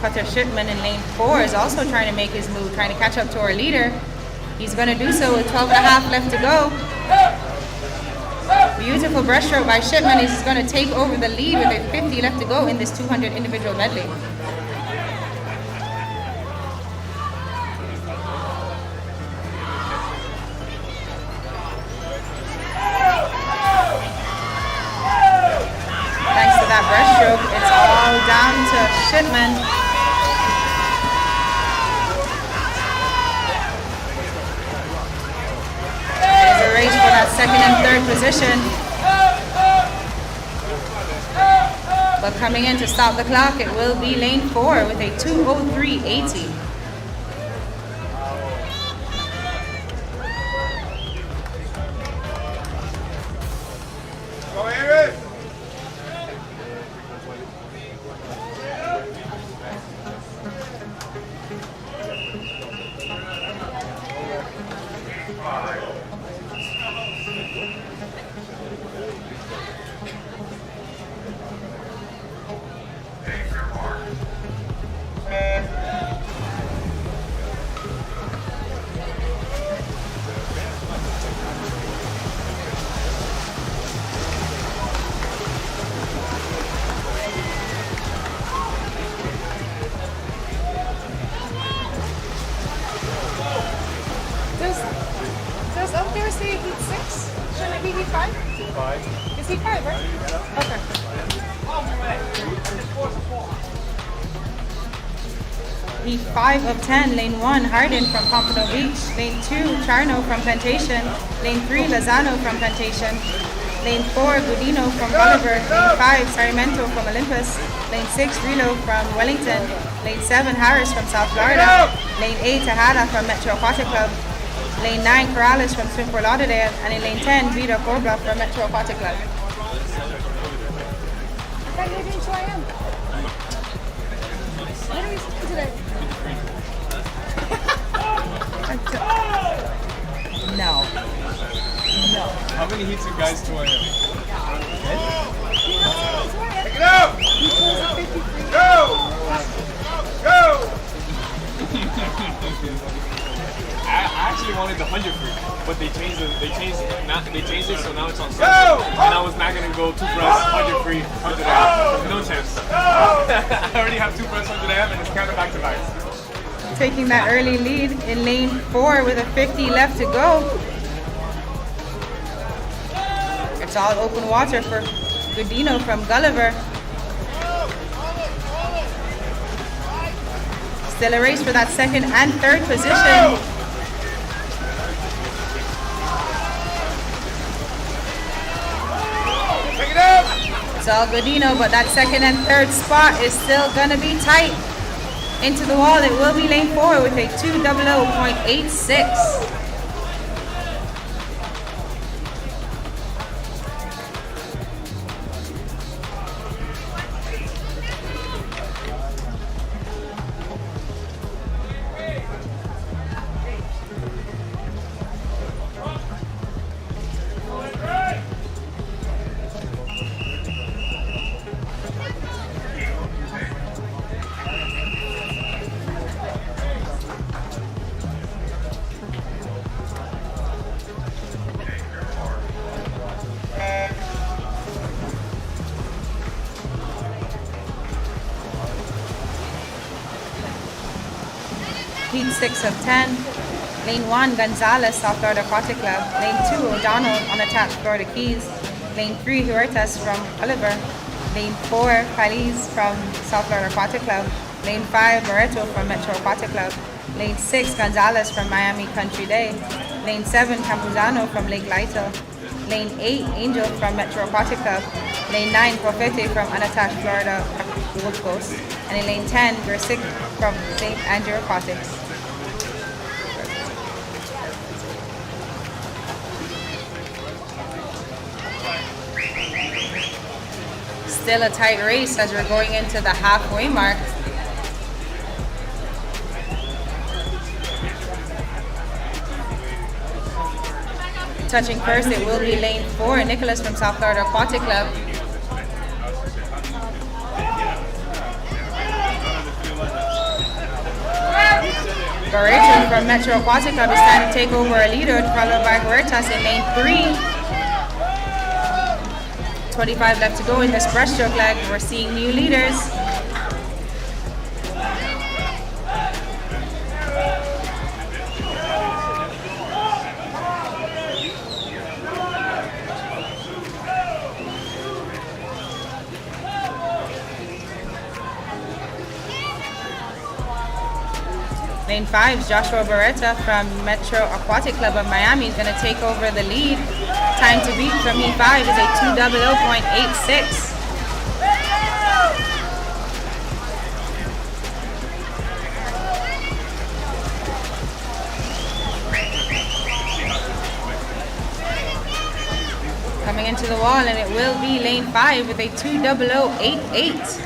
Cutter Shipman in lane 4 is also trying to make his move, trying to catch up to our leader. He's going to do so with 12 and a half left to go. Beautiful breaststroke by Shipman. He's going to take over the lead with a 50 left to go in this 200 individual medley. Thanks to that breaststroke, it's all down to Shipman. Race for that second and third position. But coming in to stop the clock, it will be lane 4 with a 2:03.80.
Does up there say heat 6? Shouldn't it be heat 5? Is heat 5, right? Okay.
Heat 5 of 10, lane 1, Hardin from Pompano Beach. Lane 2, Charno from Plantation. Lane 3, Lozano from Plantation. Lane 4, Gudino from Gulliver. Lane 5, Sarmiento from Olympus. Lane 6, Rilo from Wellington. Lane 7, Harris from South Florida. Lane 8, Tejada from Metro Aquatic Club. Lane 9, Corrales from Swim Fort Lauderdale. And in lane 10, Vito Cobra from Metro Aquatic Club.
I thought you were doing 2 a.m. What are we doing today?
No.
How many heats you guys do I have?
Take it out!
Go! Go! I actually wanted the 100 free, but they changed it, so now it's on Sunday. And I was not gonna go 2 press, 100 free, 100 AM. No chance. I already have 2 press, 100 AM, and it's kind of back to back.
Taking that early lead in lane 4 with a 50 left to go. It's all open water for Gudino from Gulliver. Still a race for that second and third position. It's all Gudino, but that second and third spot is still gonna be tight. Into the wall, it will be lane 4 with a 2:00.86. Heat 6 of 10. Lane 1, Gonzalez, South Florida Aquatic Club. Lane 2, O'Donnell, unattached Florida Keys. Lane 3, Huertas from Oliver. Lane 4, Paliz from South Florida Aquatic Club. Lane 5, Moreto from Metro Aquatic Club. Lane 6, Gonzalez from Miami Country Day. Lane 7, Campuzano from Lake Lytle. Lane 8, Angel from Metro Aquatic Club. Lane 9, Profete from unattached Florida Gold Coast. And in lane 10, Versick from St. Andrew Aquatics. Still a tight race as we're going into the halfway mark. Touching first, it will be lane 4, Nicholas from South Florida Aquatic Club. Barreto from Metro Aquatic Club is trying to take over a leader, followed by Huertas in lane 3. 25 left to go in this breaststroke leg. We're seeing new leaders. Lane 5's Joshua Beretta from Metro Aquatic Club of Miami is going to take over the lead. Time to beat from Heat 5 is a 2:00.86. Coming into the wall, and it will be lane 5 with a 2:00.88.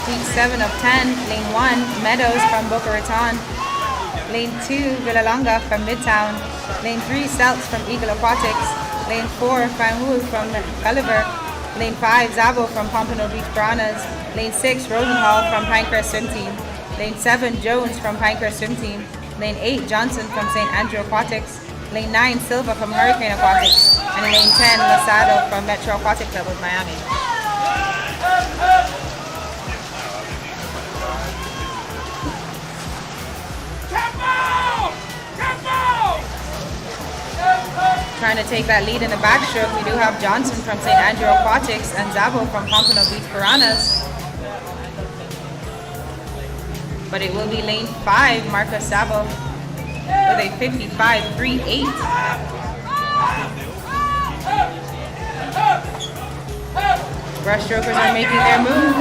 Heat 7 of 10, lane 1, Meadows from Boca Raton. Lane 2, Villalonga from Midtown. Lane 3, Seltz from Eagle Aquatics. Lane 4, Fanwu from Gulliver. Lane 5, Zabo from Pompano Beach Piranhas. Lane 6, Rosenhall from Pinecrest Swim Team. Lane 7, Jones from Pinecrest Swim Team. Lane 8, Johnson from St. Andrew Aquatics. Lane 9, Silva from Hurricane Aquatics. And lane 10, Losado from Metro Aquatic Club of Miami. Trying to take that lead in the backstroke, we do have Johnson from St. Andrew Aquatics and Zabo from Pompano Beach Piranhas. But it will be lane 5, Marcus Zabo, with a 55.38. Breaststrokers are making their move.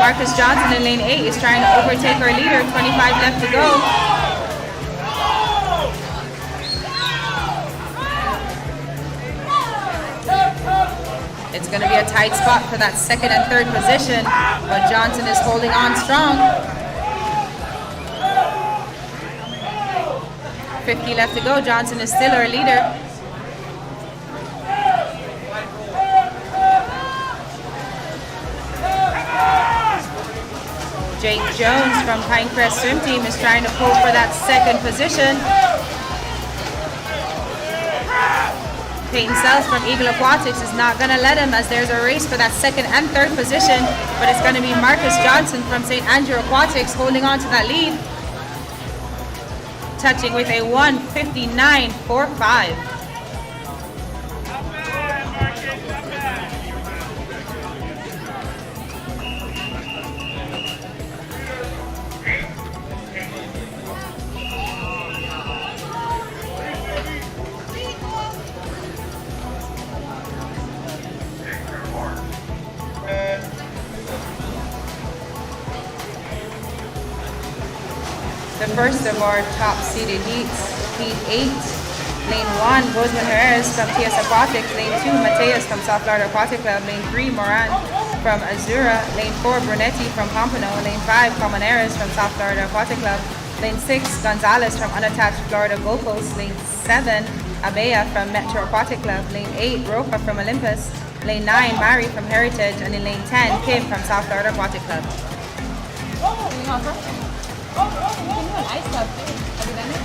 Marcus Johnson in lane 8 is trying to overtake our leader, 25 left to go. It's going to be a tight spot for that second and third position, but Johnson is holding on strong. 50 left to go. Johnson is still our leader. Jake Jones from Pinecrest Swim Team is trying to pull for that second position. Peyton Sells from Eagle Aquatics is not going to let him, as there's a race for that second and third position, but it's going to be Marcus Johnson from St. Andrew Aquatics holding on to that lead, touching with a 1:59.45. The first of our top-seeded heats, Heat 8, Lane 1, Bozeman Jerez from TS Aquatics, Lane 2, Mateus from South Florida Aquatic Club, Lane 3, Moran from Azura, Lane 4, Brunetti from Pompano, Lane 5, Comaneras from South Florida Aquatic Club, Lane 6, Gonzalez from Unattached Florida Gold Coast, Lane 7, Abea from Metro Aquatic Club, Lane 8, Roca from Olympus, Lane 9, Mari from Heritage, and in Lane 10, Kim from South Florida Aquatic Club.
Can you do an ice cup? Have you done it?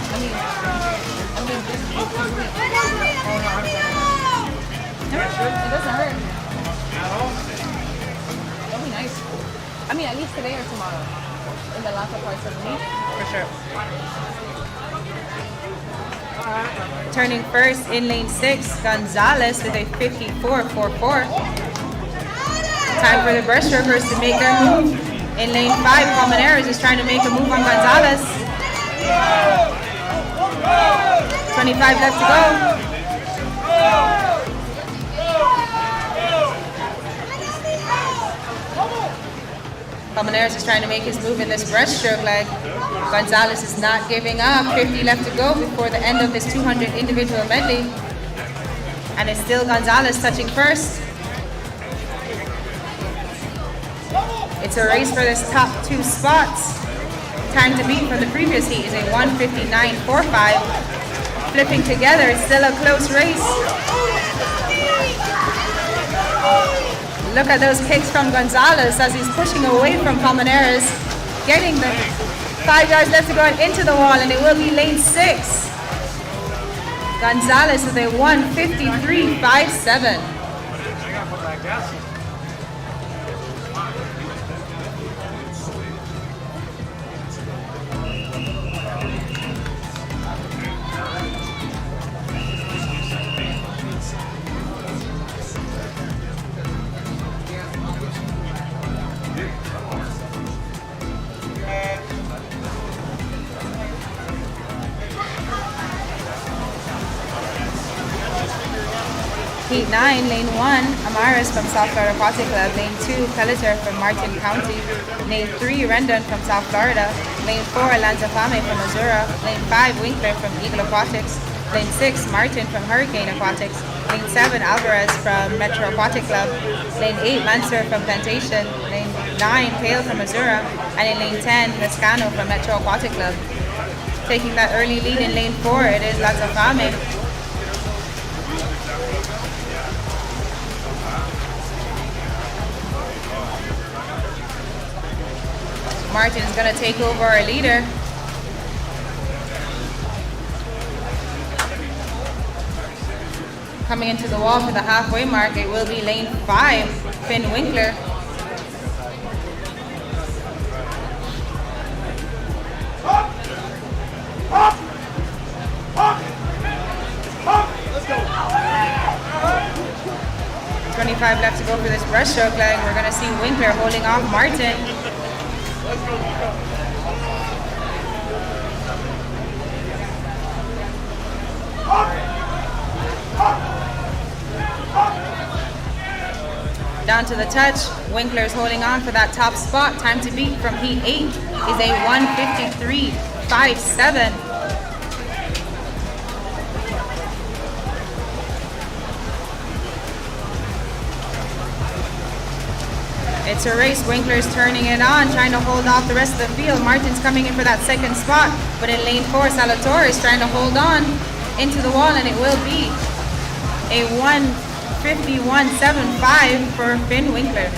I mean, this week. Oh, no, I've done it. It doesn't hurt. That'll be nice. I mean, at least today or tomorrow. In the latter parts of the week.
For sure. Turning first in lane 6, Gonzalez with a 54.44. Time for the breaststrokers to make their move. In lane 5, Comaneras is trying to make a move on Gonzalez. 25 left to go. Comaneras is trying to make his move in this breaststroke leg. Gonzalez is not giving up. 50 left to go before the end of this 200 individual medley. And it's still Gonzalez touching first. It's a race for this top 2 spots. Time to beat from the previous heat is a 1:59.45. Flipping together, it's still a close race. Look at those kicks from Gonzalez as he's pushing away from Palmares, getting the 5 yards left to go into the wall, and it will be lane 6. Gonzalez with a 1:53.57. Heat 9, lane 1, Amaris from South Florida Aquatic Club. Lane 2, Pelletier from Martin County. Lane 3, Rendon from South Florida. Lane 4, Lanzafame from Missouri. Lane 5, Winkler from Eagle Aquatics. Lane 6, Martin from Hurricane Aquatics. Lane 7, Alvarez from Metro Aquatic Club. Lane 8, Mansour from Plantation. Lane 9, Pale from Missouri. And in lane 10, Lescano from Metro Aquatic Club. Taking that early lead in lane 4, it is Lanzafame. Martin is going to take over our leader. Coming into the wall for the halfway mark, it will be lane 5, Finn Winkler.
Let's go.
25 left to go for this breaststroke leg. We're going to see Winkler holding off Martin. Down to the touch. Winkler's holding on for that top spot. Time to beat from heat 8 is a 1:53.57. It's a race. Winkler's turning it on, trying to hold off the rest of the field. Martin's coming in for that second spot, but in lane 4, Salvatore is trying to hold on into the wall, and it will be a 1:51.75 for Finn Winkler.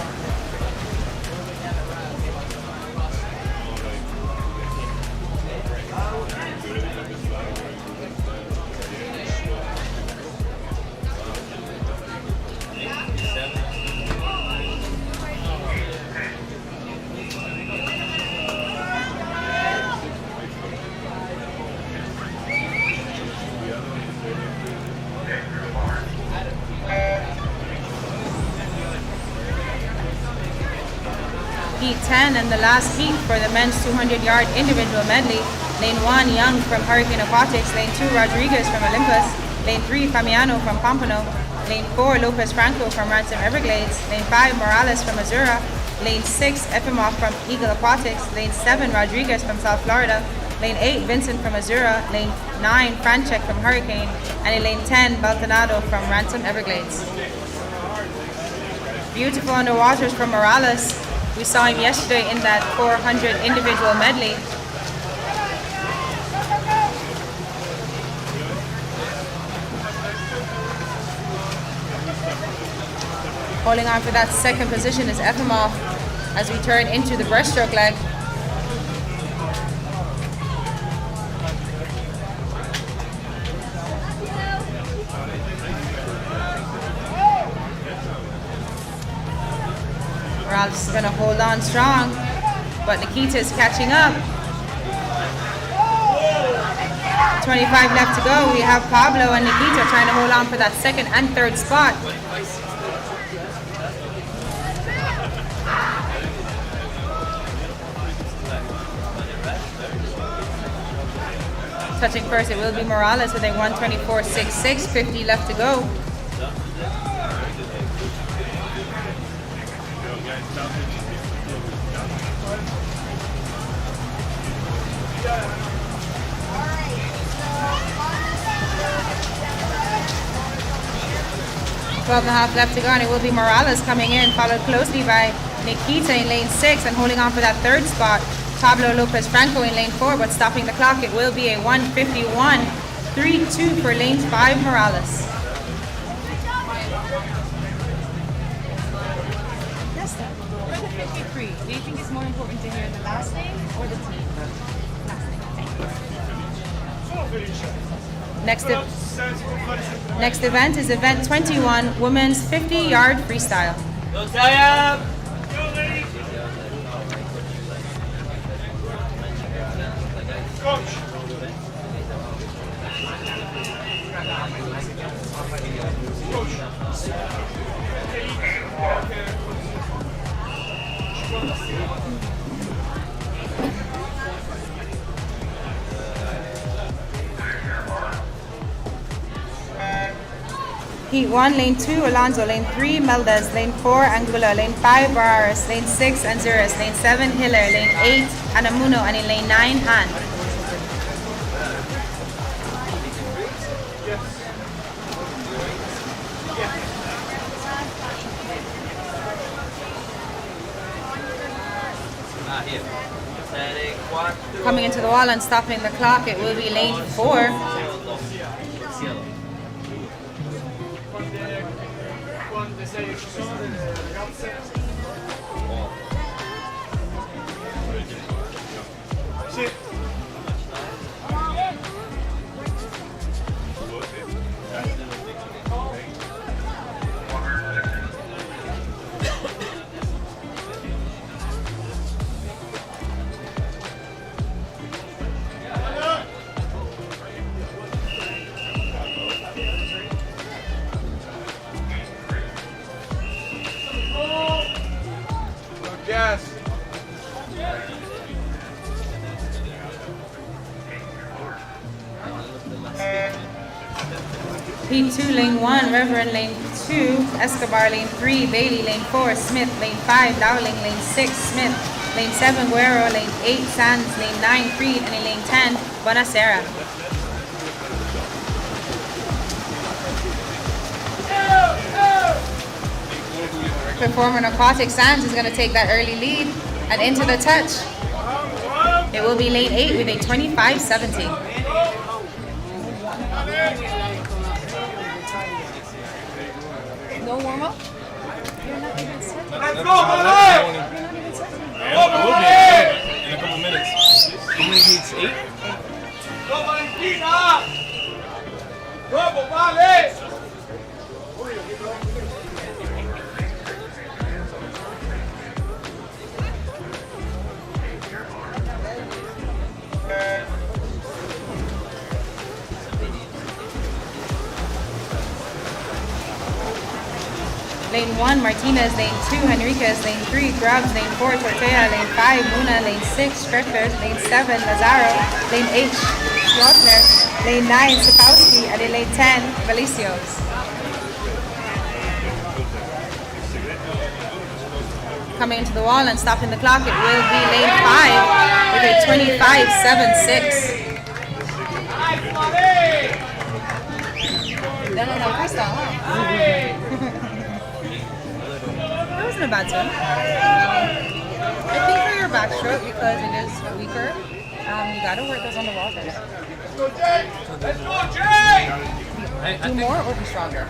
Heat 10 and the last heat for the men's 200-yard individual medley. Lane 1, Young from Hurricane Aquatics. Lane 2, Rodriguez from Olympus. Lane 3, Famiano from Pompano. Lane 4, Lopez Franco from Ransom Everglades. Lane 5, Morales from Missouri. Lane 6, Efimov from Eagle Aquatics. Lane 7, Rodriguez from South Florida. Lane 8, Vincent from Missouri. Lane 9, Franchek from Hurricane. And in lane 10, Baltonado from Ransom Everglades. Beautiful underwaters from Morales. We saw him yesterday in that 400 individual medley. Holding on for that second position is Efimov as we turn into the breaststroke leg. Morales is going to hold on strong, but Nikita is catching up. 25 left to go. We have Pablo and Nikita trying to hold on for that second and third spot. Touching first, it will be Morales with a 1:24.66, 50 left to go. 12 and a half left to go, and it will be Morales coming in, followed closely by Nikita in lane 6 and holding on for that third spot. Pablo Lopez Franco in lane 4, but stopping the clock. It will be a 1:51.32 for lane 5 Morales.
Yes, sir. For the 53, do you think it's more important to hear the last name or the team? Last name.
Next event is event 21, women's 50-yard freestyle.
Coach.
Heat 1, lane 2, Alonso, lane 3, Meldes, lane 4, Angula, lane 5, Barraras, lane 6, Anzuras, lane 7, Hiller, lane 8, Anamuno, and in lane 9, Han. Coming into the wall and stopping the clock, it will be lane 4.
Yes.
P2, lane 1, Reverend, lane 2, Escobar, lane 3, Bailey, lane 4, Smith, lane 5, Dowling, lane 6, Smith, lane 7, Guerrero, lane 8, Sands, lane 9, Creed, and in lane 10, Bonacera. Performer Aquatic Sands is going to take that early lead and into the touch. It will be lane 8 with a 25.70.
No warm up? You're not even set.
Let's go, I will be in a couple minutes. How many heats? 8?
Lane 1, Martinez, lane 2, Henriquez, lane 3, Grubbs, lane 4, Tortea, lane 5, Muna, lane 6, Strickler, lane 7, Lazaro, lane 8, Schwartner, lane 9, Sapowski, and in lane 10, Valicios. Coming into the wall and stopping the clock, it will be lane 5 with a 25.76.
Done on that freestyle, huh?
That wasn't a bad swim. I think for your backstroke, because it is weaker, you gotta work those underwaters.
Let's go, Jay!
Do more or be stronger?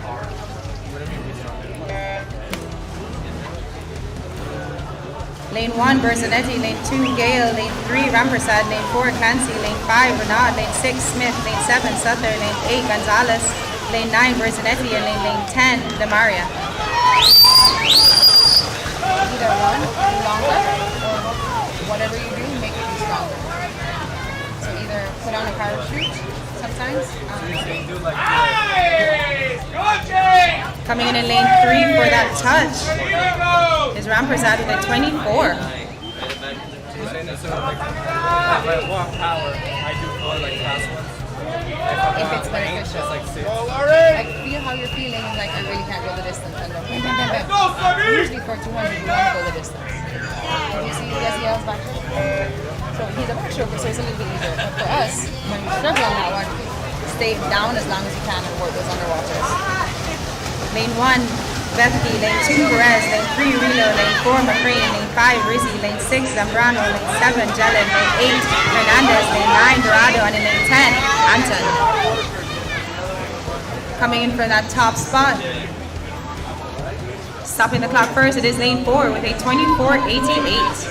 Lane 1, Berzanetti, lane 2, Gale, lane 3, Rampersad, lane 4, Clancy, lane 5, Renaud, lane 6, Smith, lane 7, Sutter, lane 8, Gonzalez, lane 9, Berzanetti, and lane 10, Demaria.
Either one, do longer, or whatever you do, make it be stronger. So either put on a parachute sometimes.
Coming in lane 3 for that touch is Rampersad with a 24.
If it's beneficial. I feel how you're feeling, like I really can't go the distance. And then usually for 200 you want to go the distance. You see, yes, he has back stroke. So he's a back stroker, so it's a little bit easier. But for us, when we struggle on that one, stay down as long as you can and work those underwaters.
Lane 1, Bethke. Lane 2, Perez. Lane 3, Rilo. Lane 4, McCrane. Lane 5, Rizzi. Lane 6, Zambrano. Lane 7, Jelen. Lane 8, Hernandez. Lane 9, Dorado. And in lane 10, Anton. Coming in for that top spot. Stopping the clock first, it is lane 4 with a 24.88.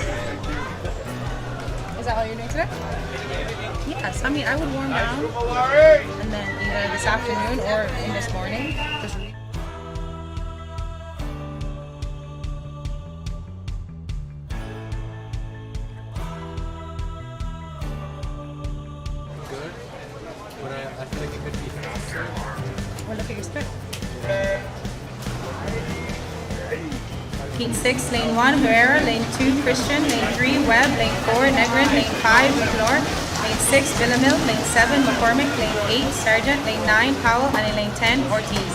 Is that all you're doing today? Yes, I mean, I would warm down and then either this afternoon or in this morning. Just
Good. But I feel like it could be faster.
Well, look at your split. Heat 6, lane 1, Herrera. Lane 2, Christian. Lane 3, Webb. Lane 4, Negrin. Lane 5, McClure. Lane 6, Villamil. Lane 7, McCormick. Lane 8, Sargent. Lane 9, Powell. And in lane 10, Ortiz.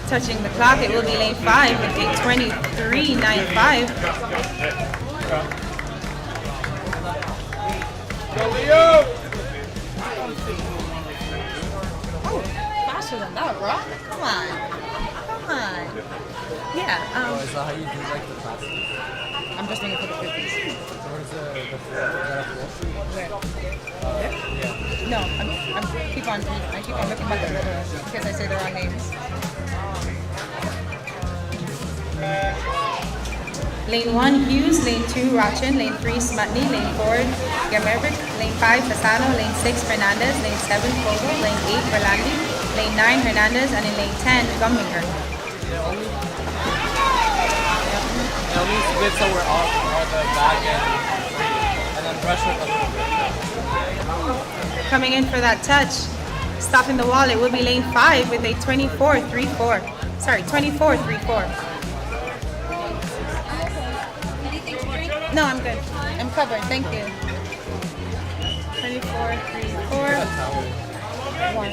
Touching the clock, it will be lane 5 with a 23.95. Oh, faster than that, bro. Come on. Come on. Yeah,
Is that how you do like the fastest?
I'm just looking for the 50s.
Where's the floor? Is that a floor?
Where?
Yeah.
No, I keep on looking back at the because I say the wrong names. Lane 1, Hughes. Lane 2, Rachin. Lane 3, Smutney. Lane 4, Gamervic. Lane 5, Fasano. Lane 6, Fernandez. Lane 7, Fogo. Lane 8, Berlandi. Lane 9, Hernandez. And in lane 10, Gumminger.
It only split somewhere off all the back end and then brush it a little bit.
Coming in for that touch. Stopping the wall, it will be lane 5 with a 24.34. Sorry, 24.34. No, I'm good. I'm covered. Thank you. 24.34. 1. I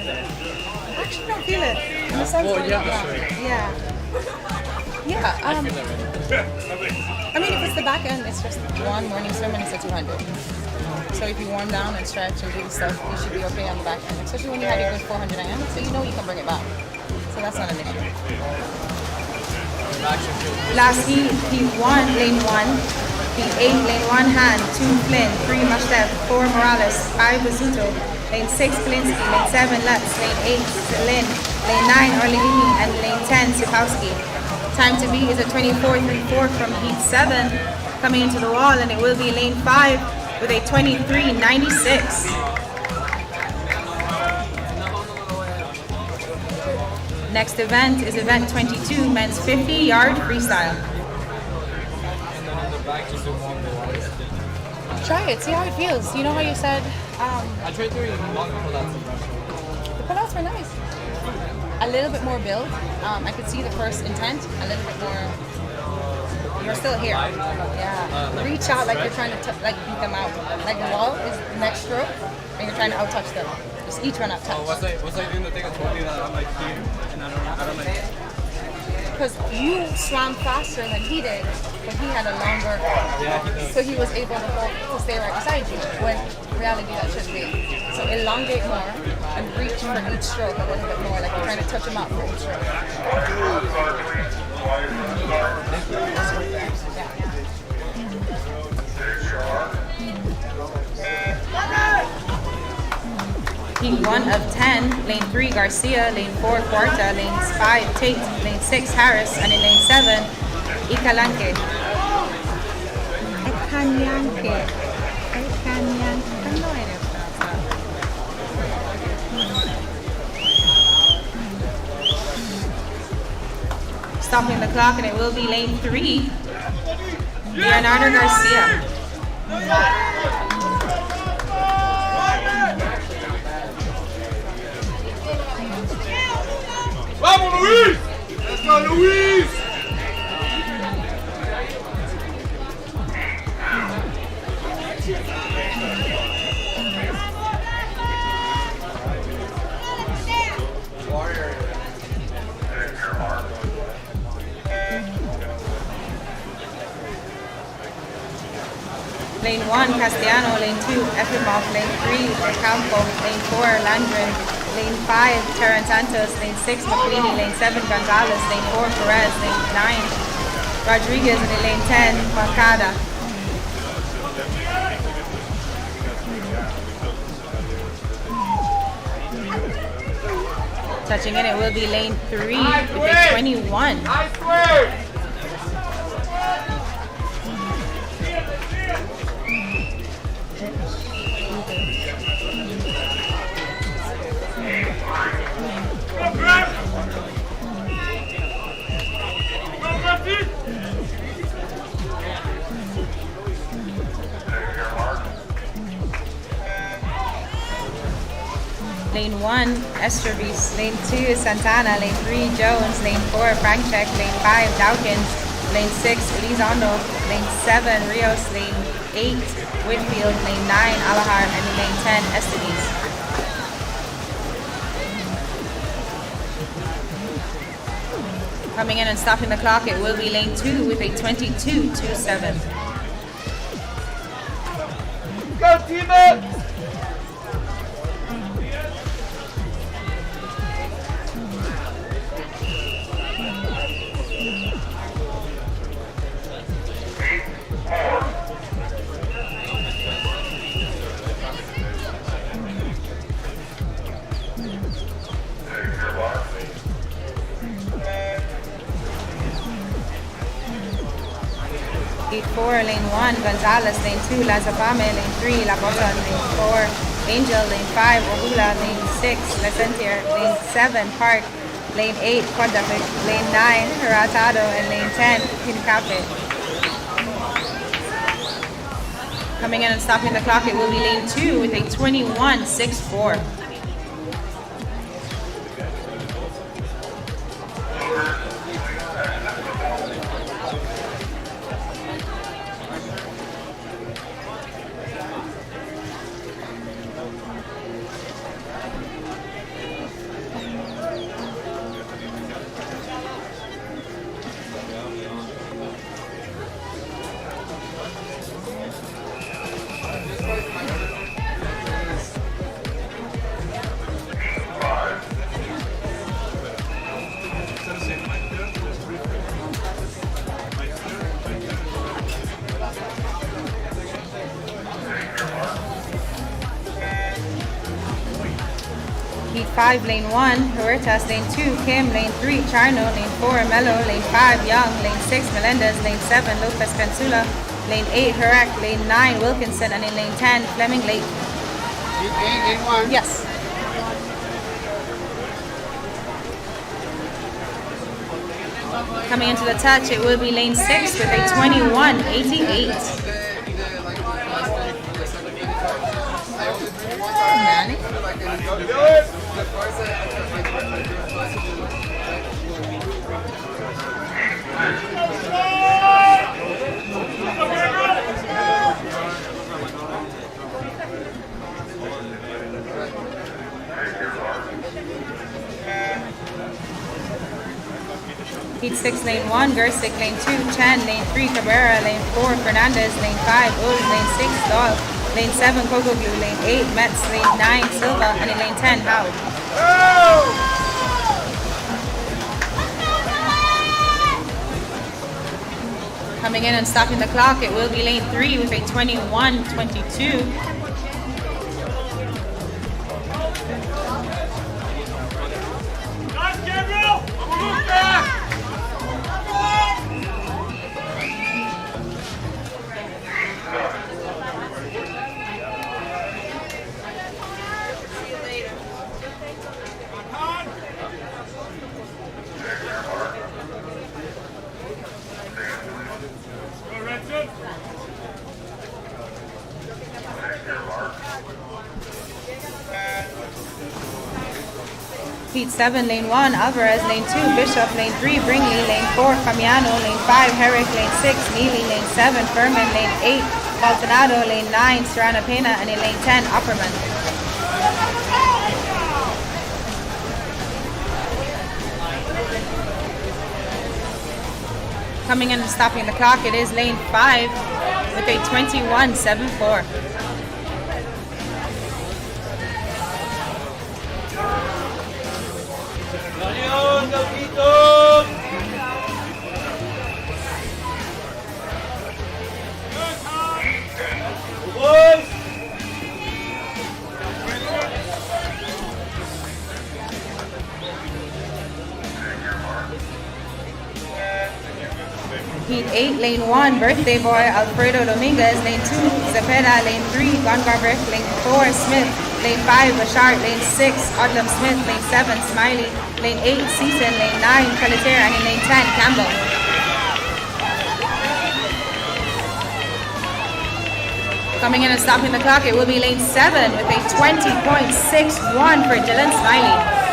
actually don't feel it. In the sense
Well,
of-
yeah, sure.
Yeah. Yeah. I mean, if it's the back end, it's just one morning swim and it's a 200. So if you warm down and stretch and do stuff, you should be okay on the back end, especially when you had a good 400 IM, so you know you can bring it back. So that's not an issue. Last heat 1, lane 1. Heat 8, lane 1, Han. 2, Flynn. 3, Mashtef. 4, Morales. 5, Basuto. Lane 6, Kalinsky. Lane 7, Lutz. Lane 8, Lynn. Lane 9, Orlegini. And lane 10, Sipowski. Time to beat is a 24.34 from heat 7. Coming into the wall, and it will be lane 5 with a 23.96. Next event is event 22, men's 50-yard freestyle. Try it, see how it feels. You know how you said
I tried doing long pull-outs and brush.
the pullouts were nice. A little bit more build. I could see the first intent. A little bit more. You're still here. Yeah. Reach out like you're trying to like beat them out. Like the wall is the next stroke, and you're trying to out touch them. Just each one out touch.
Was I doing the thing I told you that I'm like here and I don't like
Because you swam faster than he did, but he had a longer.
Yeah, he does.
So he was able to stay right beside you. When in reality that should be. So elongate more and reach for each stroke a little bit more, like you're trying to touch him out for each stroke. Heat 1 of 10, lane 3 Garcia, lane 4 Cuarta, lane 5 Tate, lane 6 Harris, and in lane 7 Icalanque. Icalanque. I have no idea how to pronounce that. Stopping the clock, and it will be lane 3 Leonardo Garcia.
Vamos, Luis! Let's go, Luis!
Lane 1, Castellano. Lane 2, Efimov. Lane 3, Campo. Lane 4, Landrin. Lane 5, Terran Santos. Lane 6, McQueenie. Lane 7, Gonzalez. Lane 4, Perez. Lane 9, Rodriguez. And in lane 10, Moncada. Touching in, it will be lane 3 with a 21. Lane 1, Estrovis. Lane 2, Santana. Lane 3, Jones. Lane 4, Frankcheck. Lane 5, Dawkins. Lane 6, Elizondo. Lane 7, Rios. Lane 8, Whitfield. Lane 9, Alahar. And in lane 10, Estevez. Coming in and stopping the clock, it will be lane 2 with a 22.27.
Go, team!
Gate 4, lane 1, Gonzalez. Lane 2, Lazapame. Lane 3, La Bosa. Lane 4, Angel. Lane 5, Ogula. Lane 6, Lesentier. Lane 7, Park. Lane 8, Quadafik. Lane 9, Hiratado. And lane 10, Pincape. Coming in and stopping the clock, it will be lane 2 with a 21.64. Heat 5, lane 1, Huertas. Lane 2, Kim. Lane 3, Charno. Lane 4, Melo. Lane 5, Young. Lane 6, Melendez. Lane 7, Lopez Cansula. Lane 8, Herrick. Lane 9, Wilkinson. And in lane 10, Fleming Lake.
Lane 1.
Yes. Coming into the touch, it will be lane 6 with a 21.88. Heat 6, lane 1, Gersick. Lane 2, Chen. Lane 3, Cabrera. Lane 4, Fernandez. Lane 5, Uz. Lane 6, Dog. Lane 7, Kogoglu. Lane 8, Metz. Lane 9, Silva. And in lane 10, Howard. Coming in and stopping the clock, it will be lane 3 with a 21.22. Heat 7, lane 1, Alvarez. Lane 2, Bishop. Lane 3, Bringley. Lane 4, Camiano. Lane 5, Herrick. Lane 6, Neely. Lane 7, Furman. Lane 8, Maldonado. Lane 9, Serrano Pena. And in lane 10, Upperman. Coming in and stopping the clock, it is lane 5 with a 21.74. Heat 8, lane 1, Birthday Boy, Alfredo Dominguez, lane 2, Zepeda, lane 3, Gun Garbrick, lane 4, Smith, lane 5, Bashard, lane 6, Odlum Smith, lane 7, Smiley, lane 8, Season, lane 9, Pelletier, and in lane 10, Campbell. Coming in and stopping the clock, it will be lane 7 with a 20.61 for Dylan Smiley.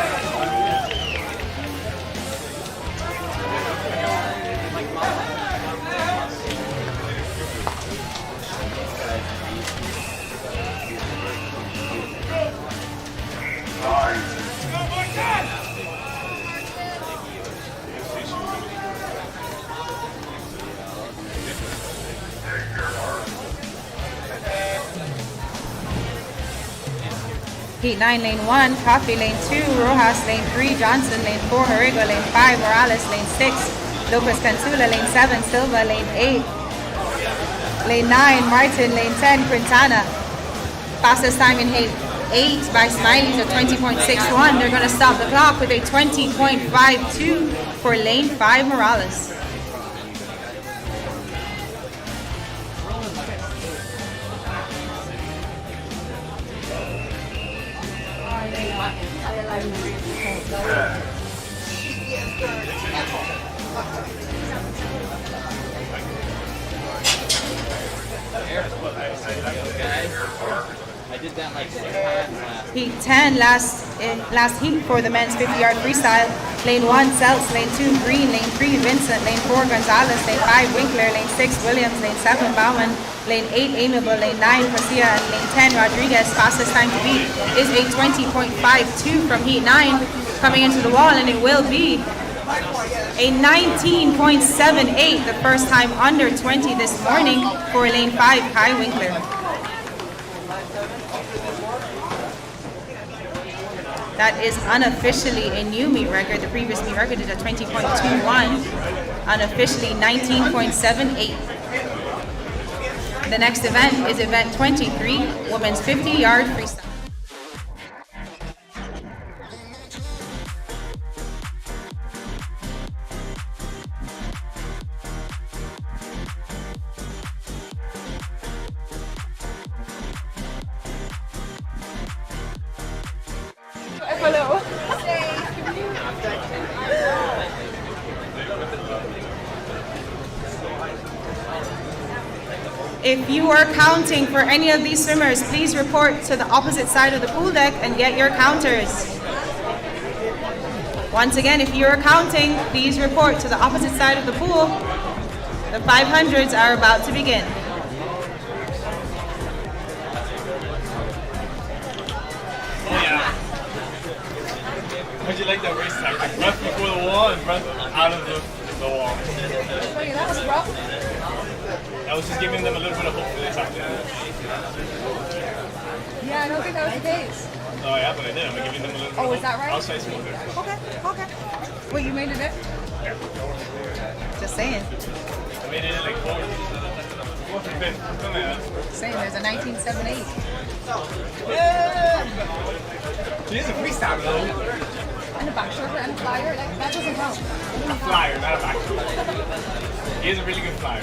Heat 9, lane 1, Coffee, lane 2, Rojas, lane 3, Johnson, lane 4, Hariga, lane 5, Morales, lane 6, Lopez Cantula, lane 7, Silva, lane 8, lane 9, Martin, lane 10, Quintana. Fastest time in heat 8 by Smiley's at 20.61. They're going to stop the clock with a 20.52 for lane 5, Morales.
I did that like 6 times last.
Heat 10, last heat for the men's 50-yard freestyle. Lane 1, Seltz, lane 2, Green, lane 3, Vincent, lane 4, Gonzalez, lane 5, Winkler, lane 6, Williams, lane 7, Bauman, lane 8, Amiable, lane 9, Garcia, and lane 10, Rodriguez. Fastest time to beat is a 20.52 from heat 9 coming into the wall, and it will be a 19.78, the first time under 20 this morning for lane 5, Kai Winkler. That is unofficially a new meet record. The previous meet record is a 20.21, unofficially 19.78. The next event is event 23, women's 50-yard freestyle.
Hello.
If you are counting for any of these swimmers, please report to the opposite side of the pool deck and get your counters. Once again, if you are counting, please report to the opposite side of the pool. The 500s are about to begin.
How'd you like that race tactic? Breath before the wall and breath out of the wall.
Wait, that was rough.
I was just giving them a little bit of hope for this after.
Yeah, I don't think that was the case.
Oh yeah, but I did. I'm giving them a little bit of hope.
Is that right?
Outside smoother.
Okay. Wait, you made it there?
Just saying.
I made it in like 4th or 5th. Something like that.
Saying there's a 1978.
Yeah! She is a freestyle though.
And a back shoulder and a flyer, like, that doesn't count.
A flyer, not a back shoulder. He is a really good flyer.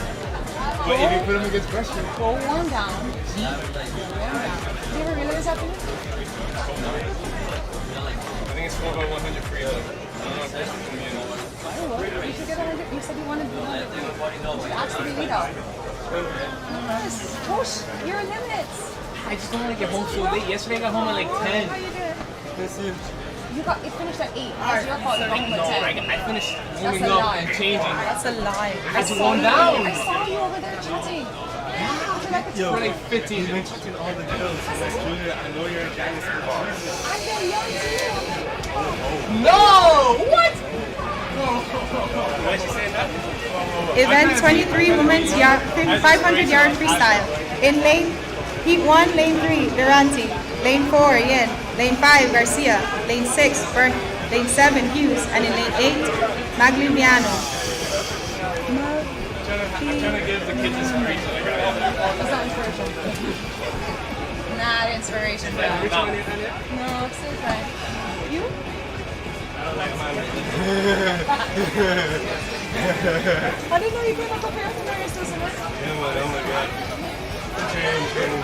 But if you put him against pressure.
Go warm down. Warm down. Did you ever relay this afternoon?
I think it's 4 by 100 free though. I don't know if this is going to be enough.
You should get 100. You said you wanted to be 100. Actually, lead out. Yes, push your limits.
I just don't want to get home so late. Yesterday I got home at like 10.
How you did?
Listen.
It finished at 8. That's your fault. You got home
No,
at 10.
I finished
That's
warming
a
up
lie.
and changing.
That's a lie.
I had to warm down.
I saw you over there chatting.
For like 15 minutes.
all the drills. Like, Junior, I know you're a guy that's
I'm getting young too.
No! What?
Go
Why is she saying that?
Event 23 women's 500 yard freestyle. In lane Heat 1, lane 3, Durante. Lane 4, Yin. Lane 5, Garcia. Lane 6, Burke. Lane 7, Hughes. And in lane 8, Magliuliano.
I'm trying to give the kids inspiration.
It's not inspiration. Not inspiration, bro.
Which one is that?
No, it's still fine. You? I didn't know you could have prepared for your sister.
Yeah, man, oh my god. Training. Going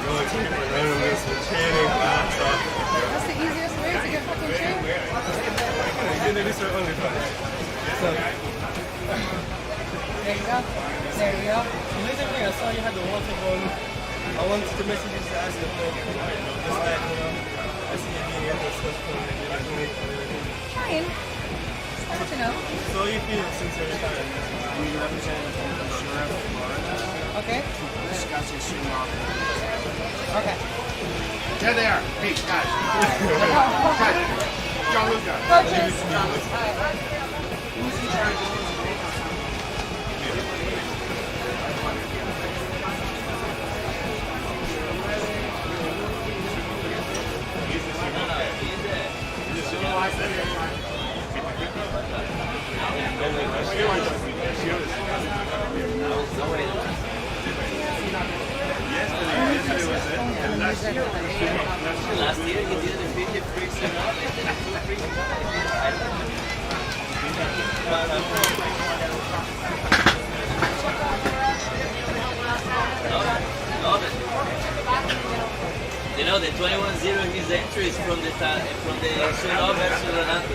to training, laptop.
That's the easiest way to get fucking trained.
You know, this is only fun.
There you go. There you go.
Amazingly, I saw you had the water gun. I wanted to message you to ask you for just like, I see you being in the stuff and you're like,
Fine. Just let you know.
so you feel since you're retired?
We represent the sheriff of Florida.
Okay.
Discussing shooting off.
Okay.
There they are. Hey, guys. Guys. Gianluca.
Coaches. All right.
Last year he did the 50 freaks and all, and then 2 freaks. Love it. You know, the 21-0 his entry is from the Suno versus Renato.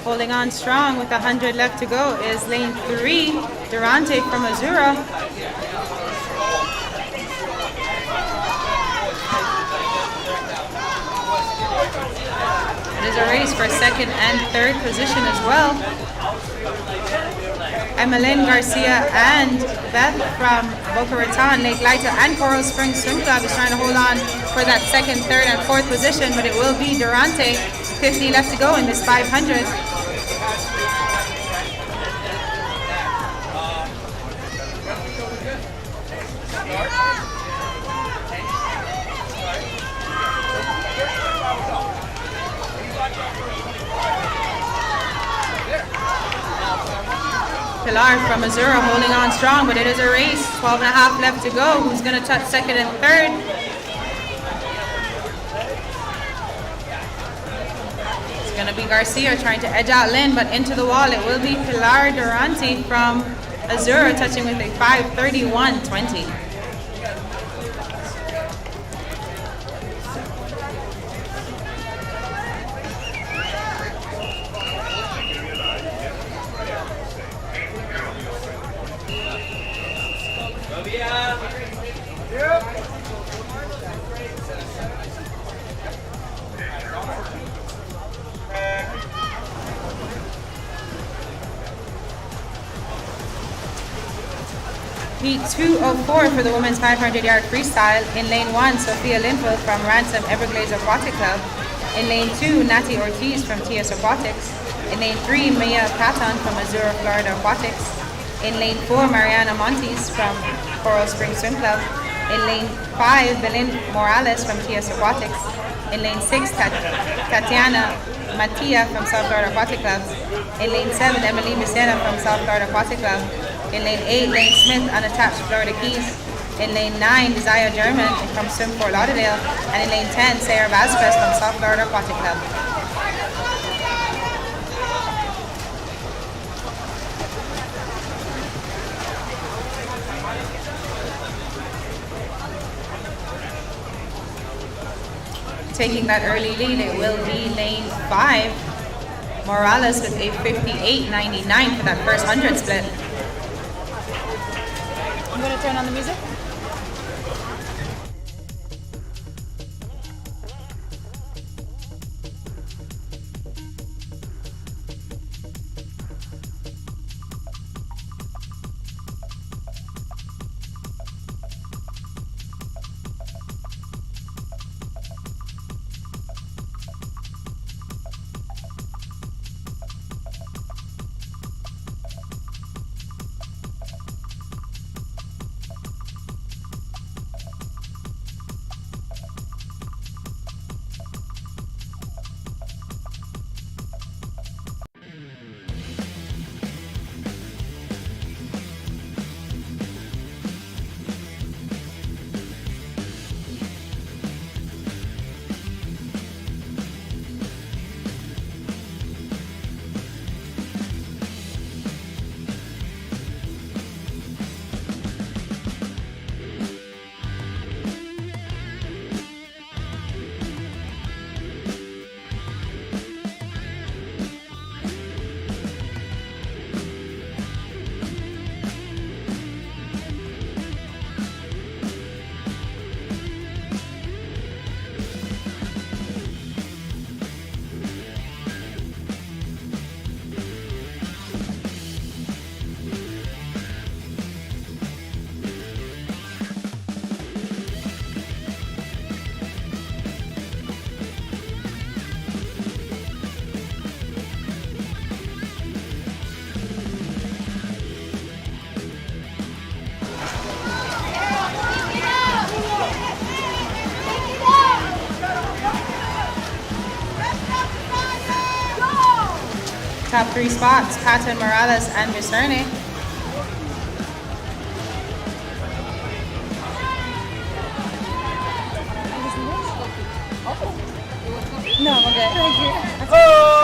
Holding on strong with 100 left to go is lane 3, Durante from Azura. It is a race for second and third position as well. Emeline Garcia and Beth from Boca Raton, Lake Laita and Coral Springs Swim Club is trying to hold on for that second, third, and fourth position, but it will be Durante. 50 left to go in this 500. Pilar from Missouri holding on strong, but it is a race. 12 and a half left to go. Who's going to touch second and third? It's going to be Garcia trying to edge out Lynn, but into the wall. It will be Pilar Durante from Azura touching with a 5:31.20. Heat 204 for the women's 500-yard freestyle. In lane 1, Sophia Limpo from Ransom Everglades Aquatic Club. In lane 2, Natty Ortiz from TS Aquatics. In lane 3, Mia Patton from Azura Florida Aquatics. In lane 4, Mariana Montes from Coral Springs Swim Club. In lane 5, Belén Morales from TS Aquatics. In lane 6, Tatiana Matia from South Florida Aquatic Club. In lane 7, Emily Vicena from South Florida Aquatic Club. In lane 8, Lane Smith, unattached Florida Keys. In lane 9, Zaya German from Swim Fort Lauderdale. And in lane 10, Sarah Vasquez from South Florida Aquatic Club. Taking that early lead, it will be lane 5, Morales with a 58.99 for that first 100 split.
I'm going to turn on the music.
Top 3 spots, Patton, Morales, and Vicerne.
No, I'm okay. Thank you.